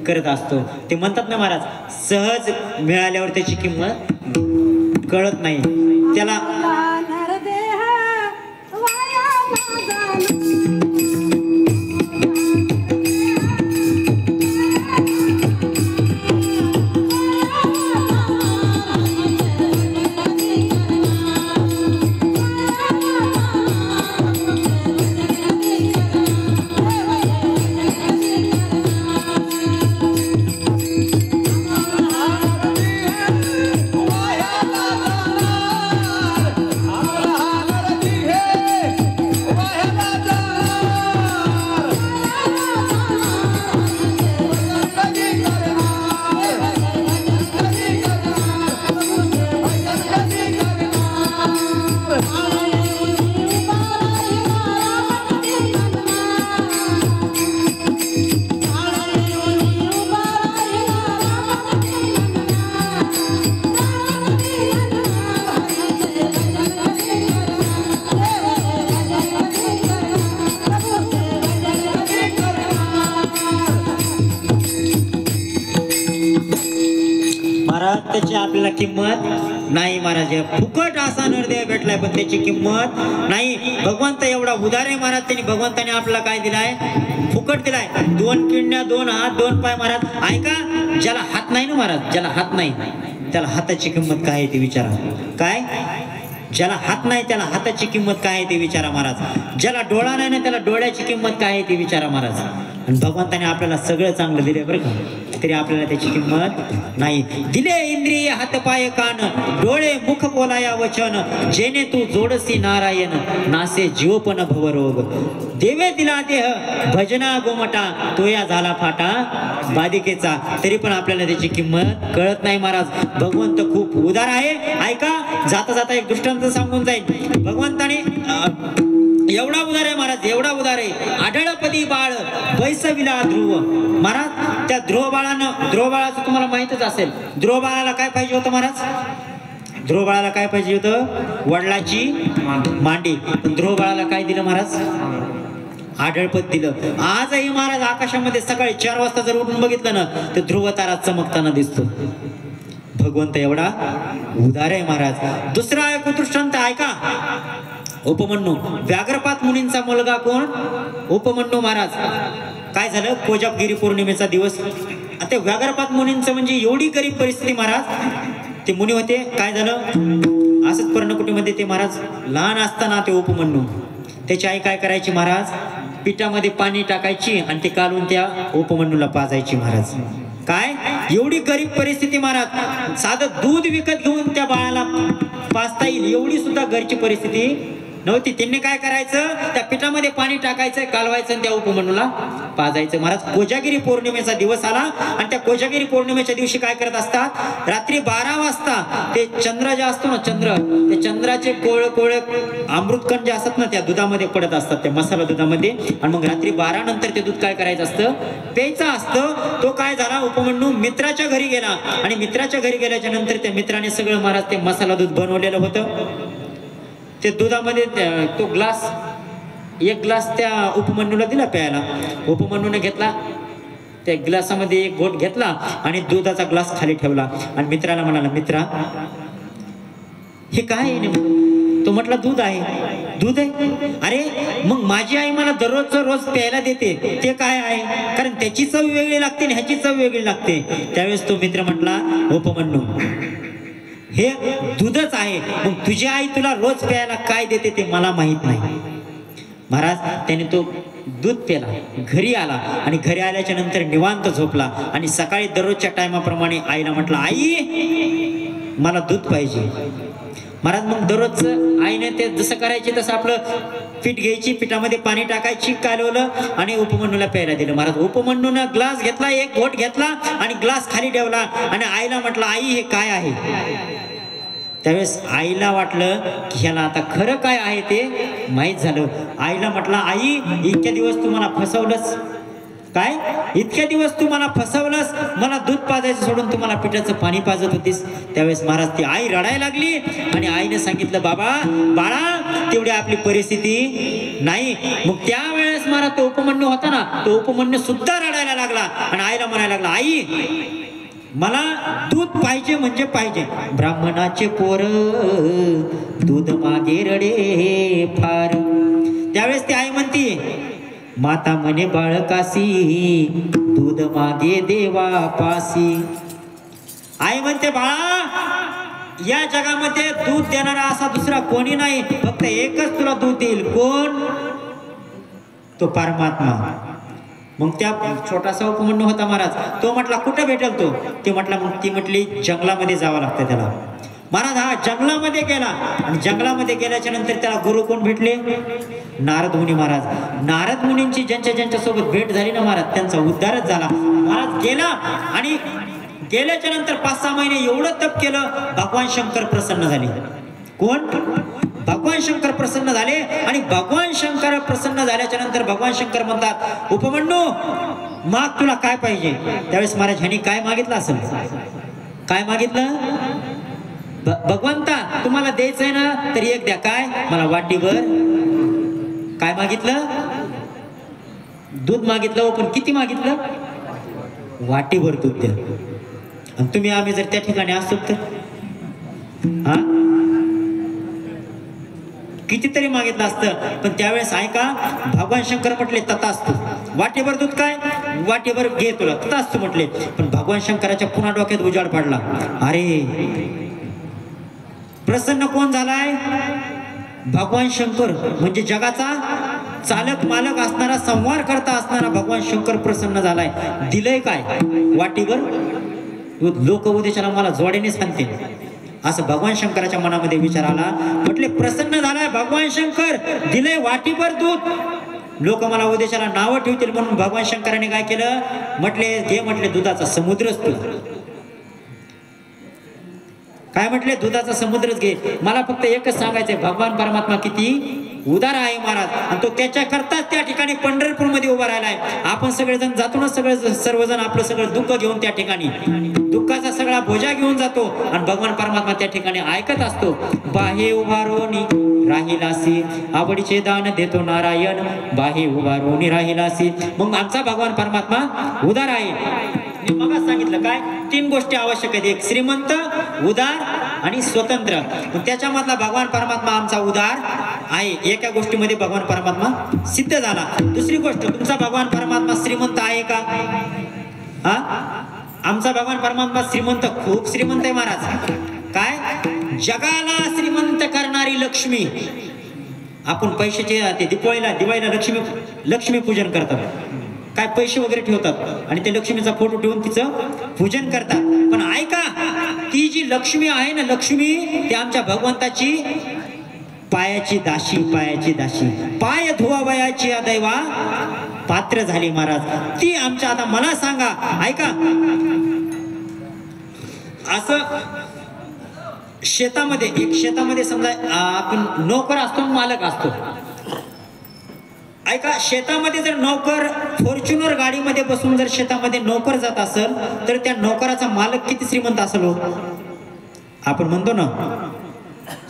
Speaker 1: करत असतो ते म्हणतात ना महाराज सहज मिळाल्यावर त्याची किंमत कळत नाही त्याला त्याची आपल्याला किंमत नाही महाराज फुकट असा नरदेह भेटलाय पण त्याची किंमत नाही भगवंत एवढा उदार आहे महाराज त्यांनी भगवंताने आपल्याला काय दिलाय फुकट दिलाय 2 किडण्या 2 हात 2 पाय महाराज ऐका ज्याला हात नाही ना महाराज ज्याला हात नाही त्याला हाताची किंमत काय आहे ते विचारा काय ज्याला हात नाही त्याला हाताची किंमत काय आहे ते विचारा महाराज ज्याला डोळा नाही ना त्याला डोळ्याची किंमत काय आहे ते विचारा महाराज आणि भगवंताने आपल्याला सगळं चांगलं दिले बरं का तरी आपल्याला त्याची किंमत नाही दिले इंद्रिय हात पाय कान डोळे मुख बोलाया वचन जेने तू जोडसी नारायण नासे जीवपण भवरोग देवे दिला देह भजना गोमटा तोया झाला फाटा बाधिकेचा तरी पण आपल्याला त्याची किंमत कळत नाही महाराज भगवंत खूप उदार आहे ऐका जाता जाता एक दृष्टांत सांगून जाईल भगवंताने एवढा उदार आहे महाराज एवढा उदार आहे आढळपदी बाळ बैसविला ध्रुव महाराज त्या ध्रुव बाळाचं तुम्हाला माहितच असेल ध्रुव बाळाला काय पाहिजे होतं महाराज ध्रुव बाळाला काय पाहिजे होतं वडिलाची मांडी पण ध्रुव बाळाला काय दिलं महाराज आढळपद दिलं आजही महाराज आकाशामध्ये सकाळी 4 वाजता जर उठून बघितलं ना तर ध्रुव तारा चमकताना दिसतो भगवंत एवढा उदार आहे महाराज दुसरा एक दृष्टांत ऐका उपमन्यू व्याघ्रपात मुनींचा मुलगा कोण उपमन्यू महाराज काय झालं कोजागिरी पौर्णिमेचा दिवस आता व्याघ्रपात मुनींचं म्हणजे एवढी गरीब परिस्थिती महाराज. ते मुनी होते, काय झालं असंच पर्णकुटीमध्ये ते महाराज लहान असताना ते उपमन्यू त्याची आई काय करायची महाराज, पिठामध्ये पाणी टाकायची आणि ते काढून त्या उपमन्यूला पाजायची महाराज. काय एवढी गरीब परिस्थिती महाराज, साधं दूध विकत घेऊन त्या बाळाला पाजता येईल एवढी सुद्धा घरची परिस्थिती नव्हती. त्यांनी काय करायचं, त्या पिठामध्ये पाणी टाकायचं, कालवायचं आणि त्या उपमन्यूला पाजायचं महाराज. कोजागिरी पौर्णिमेचा दिवस आला आणि त्या कोजागिरी पौर्णिमेच्या दिवशी काय करत असतात, रात्री 12 वाजता ते चंद्र जे असतो ना, चंद्र, ते चंद्राचे कोळ कोळ अमृतकण जे असतात ना त्या दुधामध्ये पडत असतात, त्या मसाला दुधामध्ये. आणि मग रात्री 12 नंतर ते दूध काय करायचं असतं, प्यायचं असतं. तो काय झाला, उपमन्यू मित्राच्या घरी गेला आणि मित्राच्या घरी गेल्याच्या नंतर त्या मित्राने सगळं महाराज ते मसाला दूध बनवलेलं होतं. ते दुधामध्ये तो ग्लास, एक ग्लास त्या उपमन्यूला दिला प्यायला. उपमन्यूने घेतला, त्या ग्लासामध्ये एक घोट घेतला आणि दुधाचा ग्लास खाली ठेवला आणि मित्राला म्हणाला, मित्रा हे काय आहे नेमकं? तो म्हटला, दूध आहे. दूध आहे? अरे मग माझी आई मला दररोजचं रोज प्यायला देते, ते काय आहे? कारण त्याची चव वेगळी लागते आणि ह्याची चव वेगळी लागते. त्यावेळेस तो मित्र म्हटला, उपमन्यू हे दूधच आहे, मग तुझी आई तुला रोज प्यायला काय देते ते मला माहित नाही. महाराज त्याने तो दूध प्याला, घरी आला आणि घरी आल्याच्या नंतर निवांत झोपला आणि सकाळी दररोजच्या टायमाप्रमाणे आईला म्हटलं, आई मला दूध पाहिजे. महाराज मग दररोजचं आईने ते जसं करायचे तसं आपलं पीठ घ्यायची, पिठामध्ये पाणी टाकायची, कालवलं आणि उपमन्यूला प्यायला दिलं. महाराज उपमन्यूनं ग्लास घेतला, एक घोट घेतला आणि ग्लास खाली ठेवला आणि आईला म्हटलं, आई हे काय आहे? त्यावेळेस आईला वाटलं की ह्याला आता खरं काय आहे ते माहीत झालं. आईला म्हटलं, आई इतक्या दिवस तू मला फसवलंस, काय इतक्या दिवस तू मला फसवलंस, मला दूध पाजायचं सोडून तू मला पिठाचं पाणी पाजत होतीस. त्यावेळेस महाराज ती आई रडायला लागली आणि आईने सांगितलं, बाबा बाळा तेवढी आपली परिस्थिती नाही. मग त्यावेळेस महाराज तो उपमन्यू होता ना, तो उपमन्यू सुद्धा रडायला लागला आणि आईला म्हणायला लागला, आई मला दूध पाहिजे म्हणजे पाहिजे. ब्राह्मणाचे पोर दूध मागे रडे फार. त्यावेळेस ती आई म्हणती, माता म्हणे बाळकासी दूध मागे देवा पासी. आई म्हणते, बाळा या जगामध्ये दूध देणारा असा दुसरा कोणी नाही, फक्त एकच तुला दूध देईल. कोण? तो परमात्मा. मग त्या छोटासा उपमन्यू होता महाराज, तो म्हटला, कुठे भेटेल तो? ते म्हटला, मग ती म्हटली, जंगलामध्ये जावं लागतं त्याला. महाराज हा जंगलामध्ये गेला आणि जंगलामध्ये गेल्याच्या नंतर त्याला गुरु कोण भेटले? नारद मुनी महाराज. नारद मुनींची ज्यांच्या सोबत भेट झाली ना महाराज, त्यांचा उद्धारच झाला. महाराज गेला आणि गेल्याच्या नंतर 5-6 महिने एवढं तप केलं, भगवान शंकर प्रसन्न झाले. कोण? भगवान शंकर प्रसन्न झाले. आणि भगवान शंकर प्रसन्न झाल्याच्या नंतर भगवान शंकर म्हणतात, उपमन्यू माग तुला काय पाहिजे? त्यावेळेस महाराज ह्यांनी काय मागितलं असेल? काय मागितलं? भगवंता तुम्हाला द्यायचंय ना तरी एक द्या. काय? मला वाटीभर. काय मागितलं? दूध मागितलं. पण किती मागितलं? वाटीभर दूध द्या. आणि तुम्ही आम्ही जर त्या ठिकाणी असतो तर हा कितीतरी मागितलं असतं. पण त्यावेळेस ऐका, भगवान शंकर म्हटले, तथास्तु. वाटीभर दूध काय? वाटीभर घे तुला, तथास्तु म्हटले. पण भगवान शंकराच्या पुन्हा डोक्यात उजाड पडला. अरे प्रसन्न कोण झालाय? भगवान शंकर म्हणजे जगाचा चालक मालक असणारा, संहार करता असणारा भगवान शंकर प्रसन्न झालाय. दिलंय काय? वाटीभर लोक उद्देशाला मला जोड्याने सांगते असं भगवान शंकराच्या मनामध्ये विचार आला. म्हटले प्रसन्न झालाय भगवान शंकर, दिलंय वाटीभर दूध, लोक मला उद्देशाला नावं ठेवतील म्हणून भगवान शंकराने काय केलं? म्हटले घे, म्हटले दुधाचा समुद्रच तुला. काय म्हटले? दुधाचा समुद्रच घे. मला फक्त एकच सांगायचंय, भगवान परमात्मा किती उदार आहे महाराज. आणि तो त्याच्याकरताच त्या ठिकाणी पंढरपूर मध्ये उभा राहिलाय. आपण सगळेजण जातो ना, सर्वजण आपलं सगळं दुःख घेऊन त्या ठिकाणी, दुःखाचा सगळा बोजा घेऊन जातो आणि भगवान परमात्मा त्या ठिकाणी ऐकत असतो. बाहे उभारोनी राहिलासी, आवडीचे दान देतो नारायण, बाहे उभारोनी राहिलासी. मग आमचा भगवान परमात्मा उदार आहे. मी मग सांगितलं काय? 3 गोष्टी आवश्यक आहेत. एक श्रीमंत, उदार आणि स्वतंत्र. त्याच्यामधला भगवान परमात्मा आमचा उदार आहे. एका गोष्टीमध्ये भगवान परमात्मा सिद्ध झाला. दुसरी गोष्ट, तुमचा भगवान परमात्मा श्रीमंत आहे का? हा, आमचा भगवान परमात्मा श्रीमंत, खूप श्रीमंत आहे महाराज. काय जगाला श्रीमंत करणारी लक्ष्मी. आपण पैशाचे ते दिवाळीला लक्ष्मी पूजन करतात. काय पैसे वगैरे ठेवतात आणि ते लक्ष्मीचा फोटो ठेवून तिचं पूजन करतात. पण ऐका, ती जी लक्ष्मी आहे ना, लक्ष्मी ती आमच्या भगवंताची पायाची दाशी, पायाची दाशी, पाय धुवावयाची दैवा पात्र झाली महाराज. ती आमच्या, आता मला सांगा, ऐका, असं शेतामध्ये समजा आपण नोकर असतो, मालक असतो. ऐका, शेतामध्ये जर नोकर फॉर्च्युनर गाडीमध्ये बसून जर शेतामध्ये नोकर जात असेल तर त्या नोकराचा मालक किती श्रीमंत असेल हो? आपण म्हणतो ना,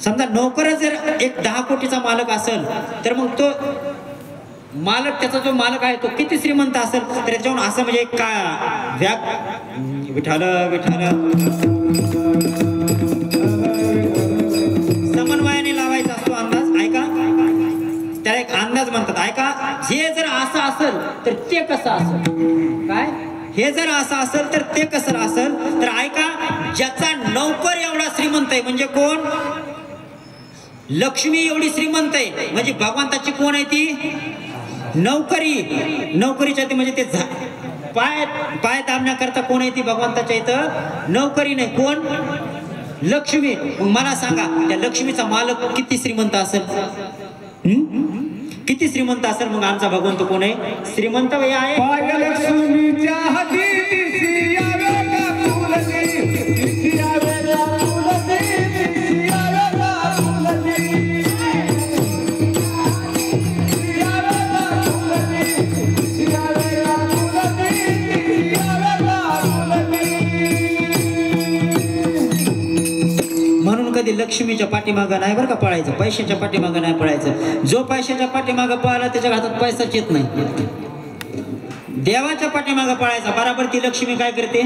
Speaker 1: समजा नोकर जर एक 10 कोटीचा मालक असेल तर मग तो मालक, त्याचा जो मालक आहे तो किती श्रीमंत असेल? तर त्याच्याहून असं म्हणजे विठाल समन्वयाने लावायचा असतो अंदाज. ऐका, त्याला एक अंदाज म्हणतात. ऐका, हे जर असं असेल तर ते कसं असेल? काय, हे जर असं असेल तर ते कसं असेल? तर ऐका, ज्याचा नोकर एवढा श्रीमंत आहे म्हणजे कोण? लक्ष्मी एवढी श्रीमंत आहे म्हणजे भगवंताची कोण आहे ती? नोकरी. नोकरीच्या ते म्हणजे ते पाय दाबण्याकरता कोण आहे ती? भगवंताच्या इथं नोकरी नाही. कोण? लक्ष्मी. मग मला सांगा, त्या लक्ष्मीचा मालक किती श्रीमंत असेल? किती श्रीमंत असेल? मग आमचा भगवंत कोण आहे? श्रीमंत आहे.
Speaker 2: लक्ष्मीच्या हाती
Speaker 1: कधी लक्ष्मीच्या पाठीमागं नाही बरं का पळायचं, पैशाच्या पाठीमागं नाही पळायचं. जो पैशाच्या पाठीमागं पळाला त्याच्या हातात पैसाच येत नाही. देवाच्या पाठीमागं पळायचा, बराबर ती लक्ष्मी काय करते?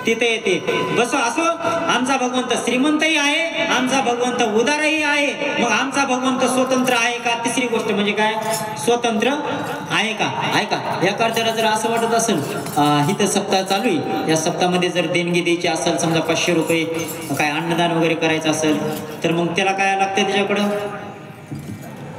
Speaker 1: तिथे येते. बसो असो, आमचा भगवंत श्रीमंतही आहे, आमचा भगवंत उदारही आहे. मग आमचा भगवंत स्वतंत्र आहे का? तिसरी गोष्ट म्हणजे काय? स्वतंत्र आहे का? ऐका, या कर्त्याला जर असं वाटत असेल इथं सप्ताह चालू आहे, या सप्ताहामध्ये जर देणगी द्यायची असेल, समजा 500 रुपये काय अन्नदान वगैरे करायचं असेल तर मग त्याला काय लागतं? त्याच्याकडं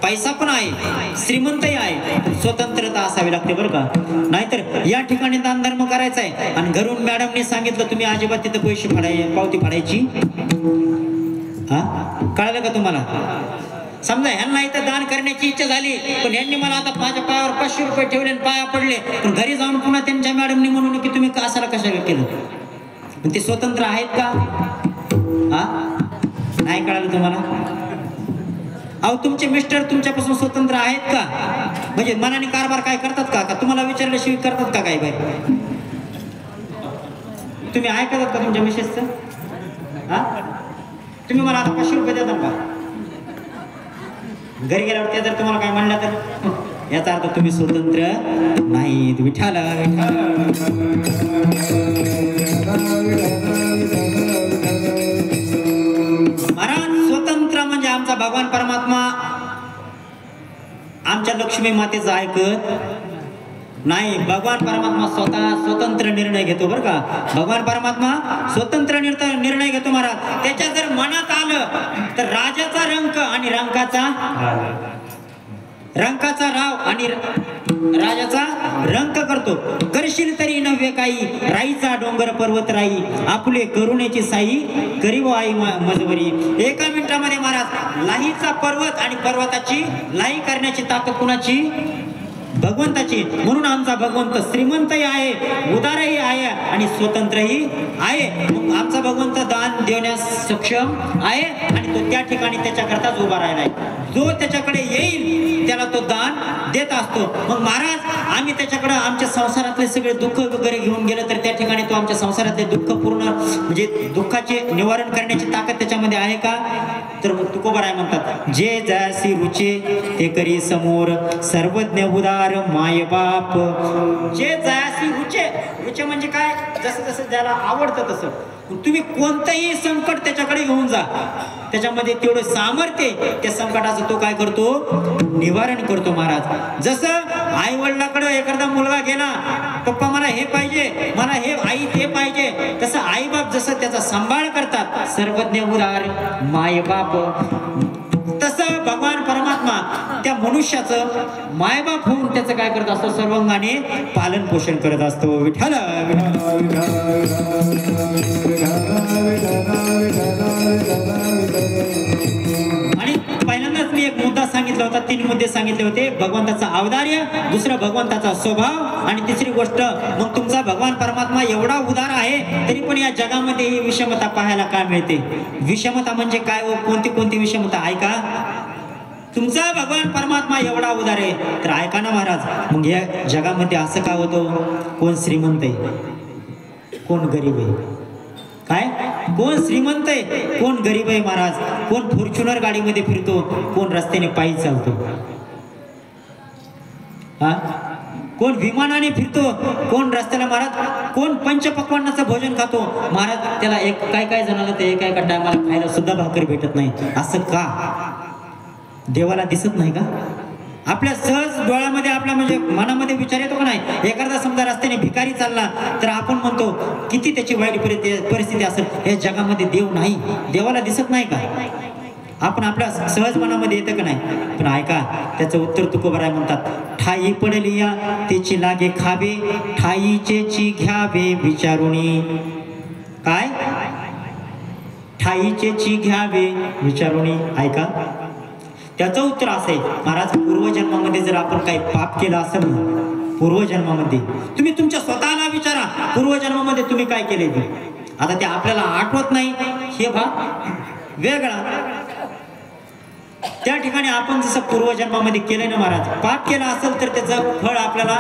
Speaker 1: पैसा पण आहे, श्रीमंतही आहे, स्वतंत्रता असावी लागते बरं का. नाहीतर या ठिकाणी दान धर्म करायचा आहे आणि घरून मॅडमने सांगितलं तुम्ही अजिबात तिथं पैसे पावती फाडायची. हा, कळलं का तुम्हाला? समजा ह्यांना इथं दान करण्याची इच्छा झाली, पण यांनी मला आता माझ्या पायावर 500 रुपये ठेवले आणि पाया पडले, पण घरी जाऊन पुन्हा त्यांच्या मॅडमने म्हणून की तुम्ही कशाला केलं? पण ते स्वतंत्र आहेत का? हा, नाही कळालं तुम्हाला? अहो, तुमचे मिस्टर तुमच्यापासून स्वतंत्र आहेत का? म्हणजे मनाने कारभार काय करतात का? तुम्हाला विचारल्याशिवाय करतात का काय? बाई, तुम्ही ऐकतात का तुमच्या मिसेसचं? हा, तुम्ही मला आता 500 रुपये देतात का? घरी गेल्यावर ते जर तुम्हाला काय म्हणलं तर याचा अर्थ तुम्ही स्वतंत्र नाही. विठाला महाराज, स्वतंत्र म्हणजे आमचा भगवान परमात्मा आमच्या लक्ष्मी मातेचं ऐकत नाही. भगवान परमात्मा स्वतः स्वतंत्र निर्णय घेतो बरं का. भगवान परमात्मा स्वतंत्र निर्णय घेतो महाराज. त्याच्या जर मनात आलं तर राजाचा रंक आणि रंकाचा राव आणि राजाचा रंक करतो. करशील तरी नव्हे काही, राईचा डोंगर पर्वत राई, आपले करुणेची साई करीव आई मजवरी. एका मिनिटामध्ये महाराज लाहीचा पर्वत आणि पर्वताची लाई करण्याची ताकद कुणाची? भगवंताची. म्हणून आमचा भगवंत श्रीमंतही आहे, उदारही आहे आणि स्वतंत्रही आहे. मग आमचा भगवंत दान देण्यास सक्षम आहे आणि तो त्या ठिकाणी त्याच्याकरताच उभा राहिला आहे. जो त्याच्याकडे येईल त्याला तो दान देत असतो. मग महाराज, आम्ही त्याच्याकडे आमच्या संसारातले सगळे दुःख वगैरे घेऊन गेलं तर त्या ठिकाणी तो आमच्या संसारातले दुःख पूर्ण म्हणजे दुःखाचे निवारण करण्याची ताकद त्याच्यामध्ये आहे का? तर मग तुकोबाराय म्हणतात, जे जयासी रुचे ते करी समोर, सर्वज्ञ उदार माय बाप. जे जयासी रुचे म्हणजे काय? जसं जसं ज्याला आवडतं तसं. तुम्ही कोणतंही संकट त्याच्याकडे घेऊन जा, त्याच्यामध्ये तेवढं सामर्थ्य, त्या संकटाचं तो काय करतो? निवारण करतो महाराज. जसं आई वडिलाकडे एखादा मुलगा गेला, पप्पा मला हे पाहिजे, मला हे आई ते पाहिजे, तसं आई बाप जसं त्याचा सांभाळ करतात सर्वज्ञ उदार मायबाप, तसं भगवान परमात्मा त्या मनुष्याचं मायबाप होऊन त्याचं काय करत असतो, सर्वांगाने पालन पोषण करत असतो. विठ्ठल आणि पहिल्यांदाच मी एक मुद्दा सांगितला होता, 3 मुद्दे सांगितले होते. भगवंताचा अवतार्य, दुसरा भगवंताचा स्वभाव आणि तिसरी गोष्ट मग तुमचा भगवान परमात्मा एवढा उदार आहे तरी पण या जगामध्ये ही विषमता पाहायला काय मिळते. विषमता म्हणजे काय हो, कोणती कोणती विषमता ऐका. तुमचा भगवान परमात्मा एवढा उदार आहे तर ऐका ना महाराज, मग या जगामध्ये असं का होतं, कोण श्रीमंत आहे कोण गरीब आहे, काय कोण श्रीमंत आहे कोण गरीब आहे महाराज, कोण फॉर्च्युनर गाडीमध्ये फिरतो कोण रस्त्याने पायी चालतो, हा कोण विमानाने फिरतो कोण रस्त्याला, महाराज कोण पंचपक्वान्नाचं भोजन खातो महाराज, त्याला एक काय काय जणाला ते एका एका टायमाला खायला सुद्धा भाकर भेटत नाही. असं का, देवाला दिसत नाही का. आपल्या सहज डोळ्यामध्ये आपल्या म्हणजे मनामध्ये विचार येतो का नाही. एखादा समजा रस्त्याने भिकारी चालला तर आपण म्हणतो किती त्याची वाईट परिस्थिती असेल, या जगामध्ये देव नाही, देवाला दिसत नाही का, आपण आपल्या सहज मनामध्ये येतं का नाही. पण ऐका त्याचं उत्तर तुकोबाराय म्हणतात, ठाई पडलिया त्याची लागे खावे, ठाईचेची घ्यावे विचारुनी. काय ठाईचेची घ्यावे विचारुनी, ऐका त्याचं उत्तर असं आहे महाराज, पूर्वजन्मामध्ये जर आपण काही पाप केलं असेल ना, पूर्वजन्मामध्ये तुम्ही तुमच्या स्वतःला विचारा पूर्वजन्मामध्ये तुम्ही काय केले ते. आता ते आपल्याला आठवत नाही हे भाग वेगळा. त्या ठिकाणी आपण जसं पूर्वजन्मामध्ये केलंय ना महाराज, पाप केलं असेल तर त्याचं फळ आपल्याला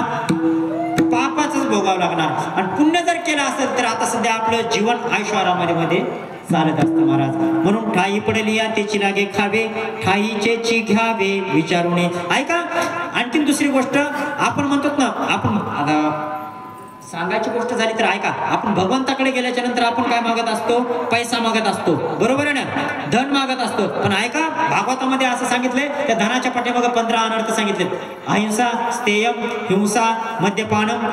Speaker 1: पापाचंच भोगावं लागणार, आणि पुण्य जर केलं असेल तर आता सध्या आपलं जीवन ऐश्वर्यामध्ये चालत असतं महाराज. म्हणून ठाई पडलिया त्याची लागे खावे, ठाईचेची घ्यावे विचारुणे. ऐका आणखीन दुसरी गोष्ट आपण म्हणतो ना, आपण सांगायची गोष्ट झाली तर ऐका, आपण भगवंताकडे गेल्याच्या नंतर आपण काय मागत असतो, पैसा मागत असतो, बरोबर आहे ना, धन मागत असतो. पण ऐका भागवतामध्ये असं सांगितलंय, त्या धनाच्या पाठीमागे 15 अनर्थ सांगितले. अहिंसा, स्थेयम, हिंसा, मद्यपानम,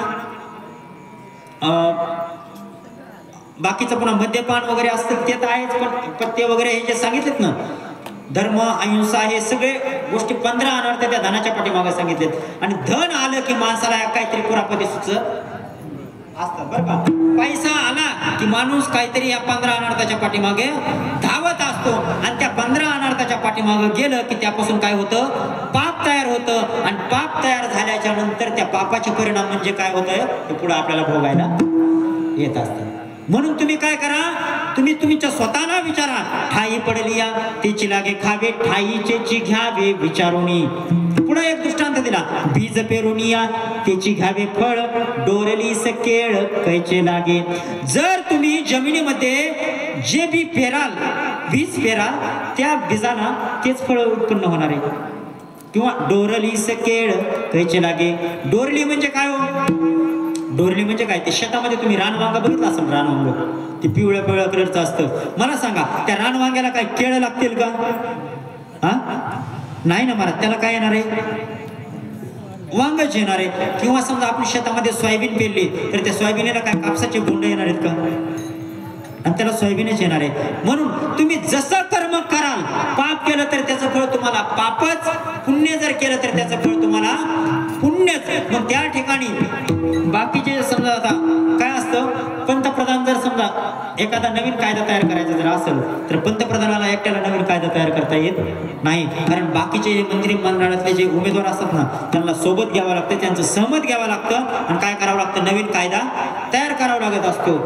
Speaker 1: बाकीचं पुन्हा मद्यपान वगैरे असतं ते तर आहेच, पण पत्ते वगैरे हे जे सांगितलेत ना, धर्म अहिंसा हे सगळे गोष्टी 15 अनर्थ त्या धनाच्या पाठीमागे सांगितलेत. आणि धन आलं की माणसाला काहीतरी कुरापती सुच असतात बरं का. पैसा आला की माणूस काहीतरी या 15 अनर्थाच्या पाठीमागे धावत असतो, आणि त्या 15 अनर्थाच्या पाठीमागे गेलं की त्यापासून काय होतं, पाप तयार होतं, आणि पाप तयार झाल्याच्या नंतर त्या पापाचे परिणाम म्हणजे काय होतं ते पुढे आपल्याला भोगायला येत असतं. म्हणून तुम्ही काय करा, तुम्ही तुमच्या स्वतःला विचारा, ठाई पडलिया त्याची लागे खावे, ठाईचेची घ्यावे विचारुनी. पुढे एक दृष्टांत दिला, बीज पेरुनिया त्याची घ्यावे फळ, डोरलीस केळ कैचे लागे. जर तुम्ही जमिनीमध्ये जे बी पेराल, बीज पेराल, त्या बीजाला तेच फळ उत्पन्न होणार आहे. किंवा डोरलीस केळ कैचे लागे. डोरली म्हणजे काय हो, डोरली म्हणजे काय, ते शेतामध्ये तुम्ही रानवांगा बघितलं असेल, रानवांग ते पिवळ्या पिवळ्या कलरचं असतं. मला सांगा त्या रानवांग्याला काय केळं लागतील का, हा नाही ना महाराज, त्याला काय येणार आहे, वांगच येणार आहे. किंवा समजा आपण शेतामध्ये सोयाबीन पेरली तर त्या सोयाबीनला काय कापसाचे बोंड येणार आहेत का, आणि त्याला सोयाबीनच येणार आहे. म्हणून तुम्ही जसं कर्म कराल, पाप केलं तर त्याचं फळ तुम्हाला पापच, पुण्य जर केलं तर त्याचं फळ तुम्हाला पुण्यच. मग त्या ठिकाणी बाकीचे समजा आता काय असतं, पंतप्रधान जर समजा एखादा नवीन कायदा तयार करायचा जर असेल तर पंतप्रधानाला एकट्याला नवीन कायदा तयार करता येत नाही, कारण बाकीचे मंत्रिमंडळातले जे उमेदवार असतात ना त्यांना सोबत घ्यावं लागतं, त्यांचं सहमत घ्यावं लागतं, आणि काय करावं लागतं, नवीन कायदा तयार करावा लागत असतो.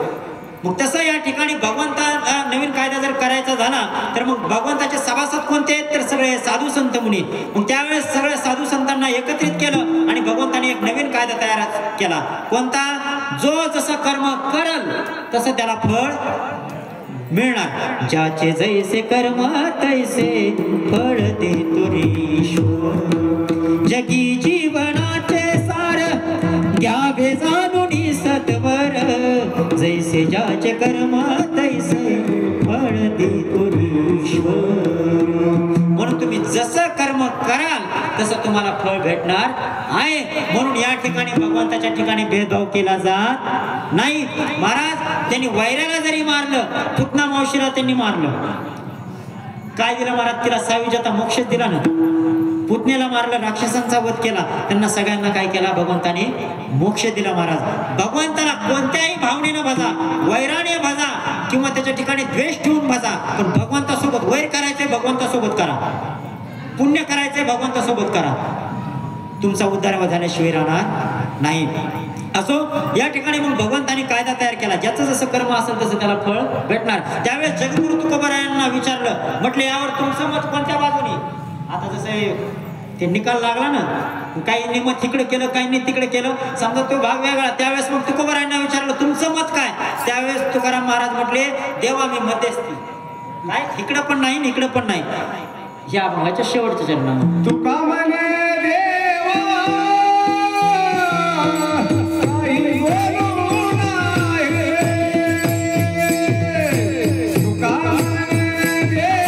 Speaker 1: मग तसं या ठिकाणी भगवंताला नवीन कायदा जर करायचा झाला तर मग भगवंताचे सभासद कोणते आहेत, तर सगळे साधू संत मुनी. मग त्यावेळेस सगळ्या साधू संतांना एकत्रित केलं आणि भगवंताने एक नवीन कायदा तयार केला. कोणता, जो जसं कर्म करल तसं त्याला फळ मिळणार. ज्याचे जैसे कर्म तैसे फळ देतो ईश्वर, जगी जीवनाचे सार घ्यावे जाणून सत्वर, जैसे ज्याचे कर्म तैसे फळ देतो ईश्वर. म्हणून तुम्ही जसं कर्म कर्म कराल तसं तुम्हाला फळ भेटणार आहे. म्हणून या ठिकाणी भगवंताच्या ठिकाणी भेदभाव केला जात नाही. महाराज त्यांनी वैऱ्याला जरी मारलं, पुतना मावशीला त्यांनी मारलं, काय दिलं महाराज? तिला 6वी जता मोक्ष दिला ना. पुतण्याला मारलं, राक्षसांचा वध केला, त्यांना सगळ्यांना काय केला? भगवंताने मोक्ष दिला. महाराज भगवंताला कोणत्याही भावनेनं भजा, वैराने भजा किंवा त्याच्या ठिकाणी द्वेष ठेवून भजा, पण भगवंतासोबत वैर करायचंय भगवंतासोबत करा, पुण्य करायचंय भगवंतासोबत करा, तुमचा उद्धार झाल्याशिवाय राहणार नाही. असो या ठिकाणी मग भगवंताने कायदा तयार केला, ज्याचं जसं कर्म असेल तसं त्याला फळ भेटणार. त्यावेळेस जगद्गुरु तुकोबारायांना विचारलं, म्हटलं यावर तुमचं मत कोणत्या बाजूने? आता जसं ते निकाल लागला ना, काही मत तिकडे केलं, काहींनी तिकडे केलं, समजा तो भाग वेगळा. त्यावेळेस मग तुकोबारायांना विचारलं तुमचं मत काय? त्यावेळेस तुकाराम महाराज म्हटले, देवा मी मध्यस्थी नाही, इकडं पण नाही इकडं पण नाही. या अभंगाच्या शेवटच्या चरणामध्ये
Speaker 2: तुका म्हणे देवा काही बोलू नाही, तुका म्हणे देवा काही बोलू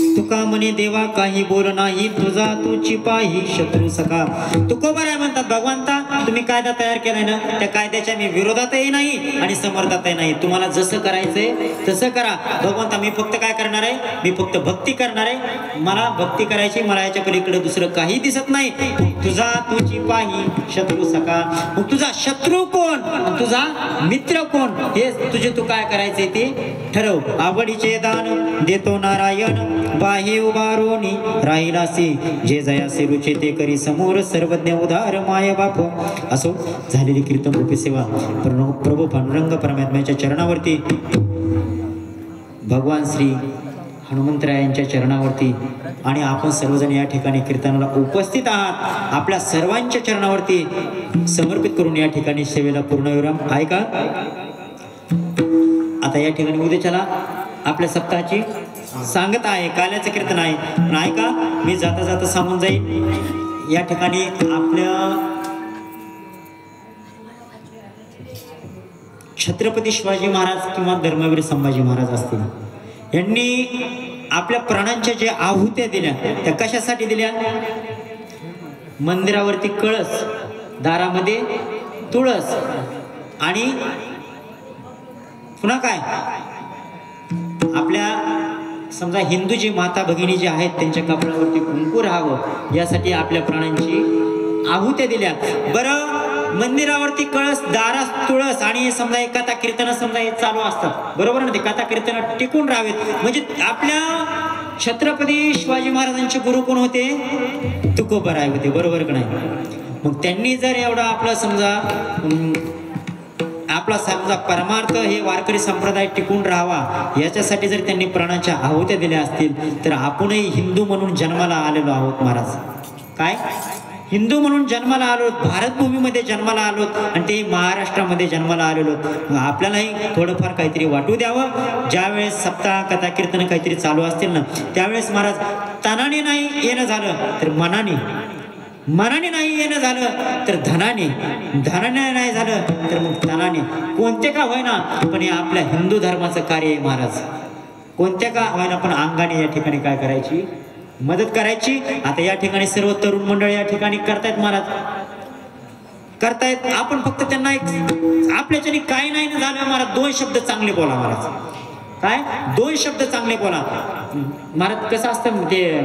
Speaker 2: नाही.
Speaker 1: तुका म्हणे देवा काही बोल नाही, तुझा तू चिपाही शत्रू सखा. तुकोबाराय म्हणतात, भगवंता तुम्ही कायदा तयार केलाय ना, त्या कायद्याच्या मी विरोधातही नाही आणि समर्थातही नाही. तुम्हाला जसं करायचंय तसं करा. भगवंता मी फक्त काय करणार आहे? मी फक्त भक्ती करणार आहे. मला भक्ती करायची, मला याच्या पलीकडे दुसरं काही दिसत नाही. तुझा तू चिपाही शत्रू सखा. मग तुझा शत्रू कोण, तुझा मित्र कोण, हे तुझे तू काय करायचंय ते ठरव. आवडीचे दान देतो नारायण, बाहे उभारोनी राहिलासी, जे जयासे रुचे ते करी समोर, सर्वज्ञ उदार माय बाप. असो झालेली कीर्तन रूपी सेवा प्रभू पांडुरंग परमात्म्याच्या चरणावरती, भगवान श्री हनुमंतरायांच्या चरणावरती आणि आपण सर्वजण या ठिकाणी कीर्तनाला उपस्थित आहात, आपल्या सर्वांच्या चरणावरती समर्पित करून या ठिकाणी सेवेला पूर्णविराम आहे का. आता या ठिकाणी उद्याच्याला आपल्या सप्ताहाची सांगत आहे, काल्याचं कीर्तन आहे. पण ऐका, मी जाता जाता सांगून जाईल. या ठिकाणी आपल्या छत्रपती शिवाजी महाराज किंवा धर्मवीर संभाजी महाराज असतील, यांनी आपल्या प्राणांच्या ज्या आहुत्या दिल्या त्या कशासाठी दिल्या? मंदिरावरती कळस, दारामध्ये तुळस आणि पुन्हा काय, आपल्या समजा हिंदू जी माता भगिनी जे आहेत त्यांच्या कपाळावरती कुंकू राहावं यासाठी आपल्या प्राणांची आहुत्या दिल्या. बरं, मंदिरावरती कळस, दारास तुळस आणि समजा एक कथा कीर्तन समजा हे चालू असतात, बरोबर ना? ते कथा कीर्तन टिकून राहावेत. म्हणजे आपल्या छत्रपती शिवाजी महाराजांचे गुरु कोण होते? तुकोबराय होते, बरोबर का नाही? मग त्यांनी जर एवढा आपला समजा परमार्थ हे वारकरी संप्रदाय टिकून राहावा याच्यासाठी जर त्यांनी प्राणाच्या आहुत्या दिल्या असतील तर आपणही हिंदू म्हणून जन्माला आलेलो आहोत महाराज. काय हिंदू म्हणून जन्माला आलो, भारतभूमीमध्ये जन्माला आलो आणि ते महाराष्ट्रामध्ये जन्माला आलेलो. आपल्यालाही थोडंफार काहीतरी वाटू द्यावं. ज्यावेळेस सप्ताह कथा कीर्तन काहीतरी चालू असतील ना त्यावेळेस महाराज तनाने नाही येणं झालं तर मनाने, मनाने नाही येणं झालं तर धनाने, धनाने नाही झालं तर मग तनाने, कोणते का होईना पण हे आपल्या हिंदू धर्माचं कार्य आहे महाराज. कोणत्या का होईना पण अंगाने या ठिकाणी काय करायची? मदत करायची. आता या ठिकाणी सर्व तरुण मंडळ या ठिकाणी करतायत महाराज, करतायत. आपण फक्त त्यांना एक आपल्याच्याने काही नाही झालं महाराज, 2 शब्द चांगले बोला महाराज. काय 2 शब्द चांगले बोला महाराज. कसं असतं ते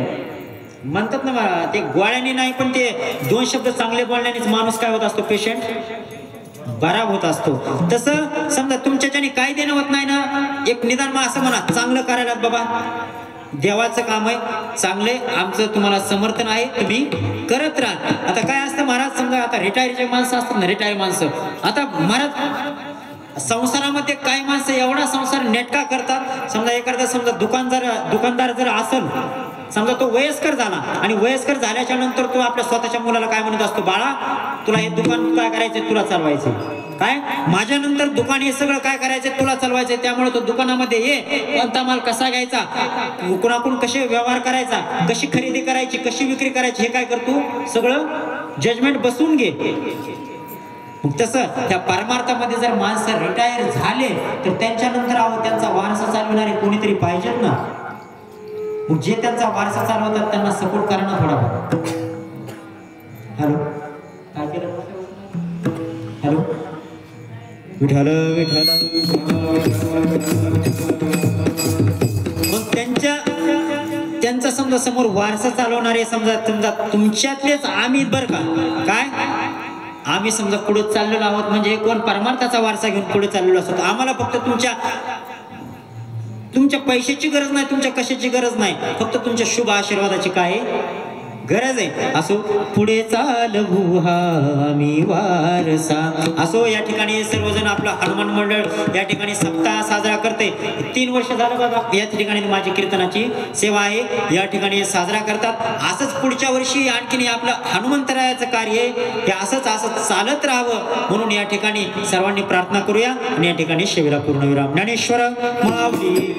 Speaker 1: म्हणतात ना, ते गोळ्याने नाही पण ते 2 शब्द चांगले बोलण्यानेच माणूस काय होत असतो? पेशंट बरा होत असतो. तसं समजा तुमच्याच्याने काही देणं होत नाही ना, एक निदान मग असं म्हणा, चांगलं करायला बाबा, देवाचं काम आहे, चांगले आमचं तुम्हाला समर्थन आहे, तुम्ही करत राहा. आता काय असतं महाराज, समजा आता रिटायरचे माणसं असतात ना, रिटायर माणसं, आता महाराज संसारामध्ये काही माणसं एवढा संसार नेटका करतात. समजा एखादा समजा दुकानदार जर असेल, समजा तो वयस्कर झाला आणि वयस्कर झाल्याच्या नंतर तो आपल्या स्वतःच्या मुलाला काय म्हणत असतो? बाळा, तुला हे दुकान काय करायचंय? तुला चालवायचं. काय माझ्यानंतर दुकान हे सगळं काय करायचंय? तुला चालवायचंय. त्यामुळे तो दुकानामध्ये ये, कोणता माल कसा घ्यायचा, कुणाकडून कसे व्यवहार करायचा, कशी खरेदी करायची, कशी विक्री करायची, हे काय करतो? सगळं जजमेंट बसवून घे. मग तसं त्या परमार्थामध्ये जर माणसं रिटायर झाले तर त्यांच्यानंतर त्यांचा वारसा चालवणारे कोणीतरी पाहिजेत ना. मग जे त्यांचा वारसा चालवतात त्यांना सपोर्ट करा ना थोडा. हॅलो, काय केलं? हॅलो, विठाल विठाल. मग त्यांचा समजा समोर वारसा चालवणारे समजा तुमच्यातलेच आम्ही बर का, काय आम्ही समजा पुढे चाललेलो आहोत, म्हणजे कोण परमार्थाचा वारसा घेऊन पुढे चाललेलो असतो. आम्हाला फक्त तुमच्या पैशाची गरज नाही, तुमच्या कशाची गरज नाही, फक्त तुमच्या शुभ आशीर्वादाची काय गरज आहे. असो पुढे चालवू हा आम्ही वारसा. असो या ठिकाणी सर्वजण आपला हनुमान मंडळ या ठिकाणी सप्ताह साजरा करते. 3 वर्ष झालं बाबा या ठिकाणी माझी कीर्तनाची सेवा आहे, या ठिकाणी साजरा करतात. असंच पुढच्या वर्षी आणखीन आपलं हनुमंतरायाचं कार्य हे असंच चालत राहावं म्हणून या ठिकाणी सर्वांनी प्रार्थना करूया आणि या ठिकाणी शिवेला पूर्णविराम. ज्ञानेश्वर माऊली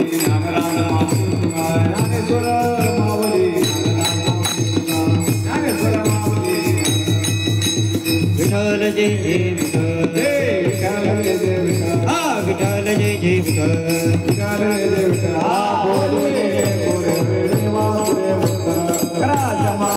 Speaker 1: विठ्ठल जय जय विठ्ठल, हा विठ्ठल जय जय विठ्ठल.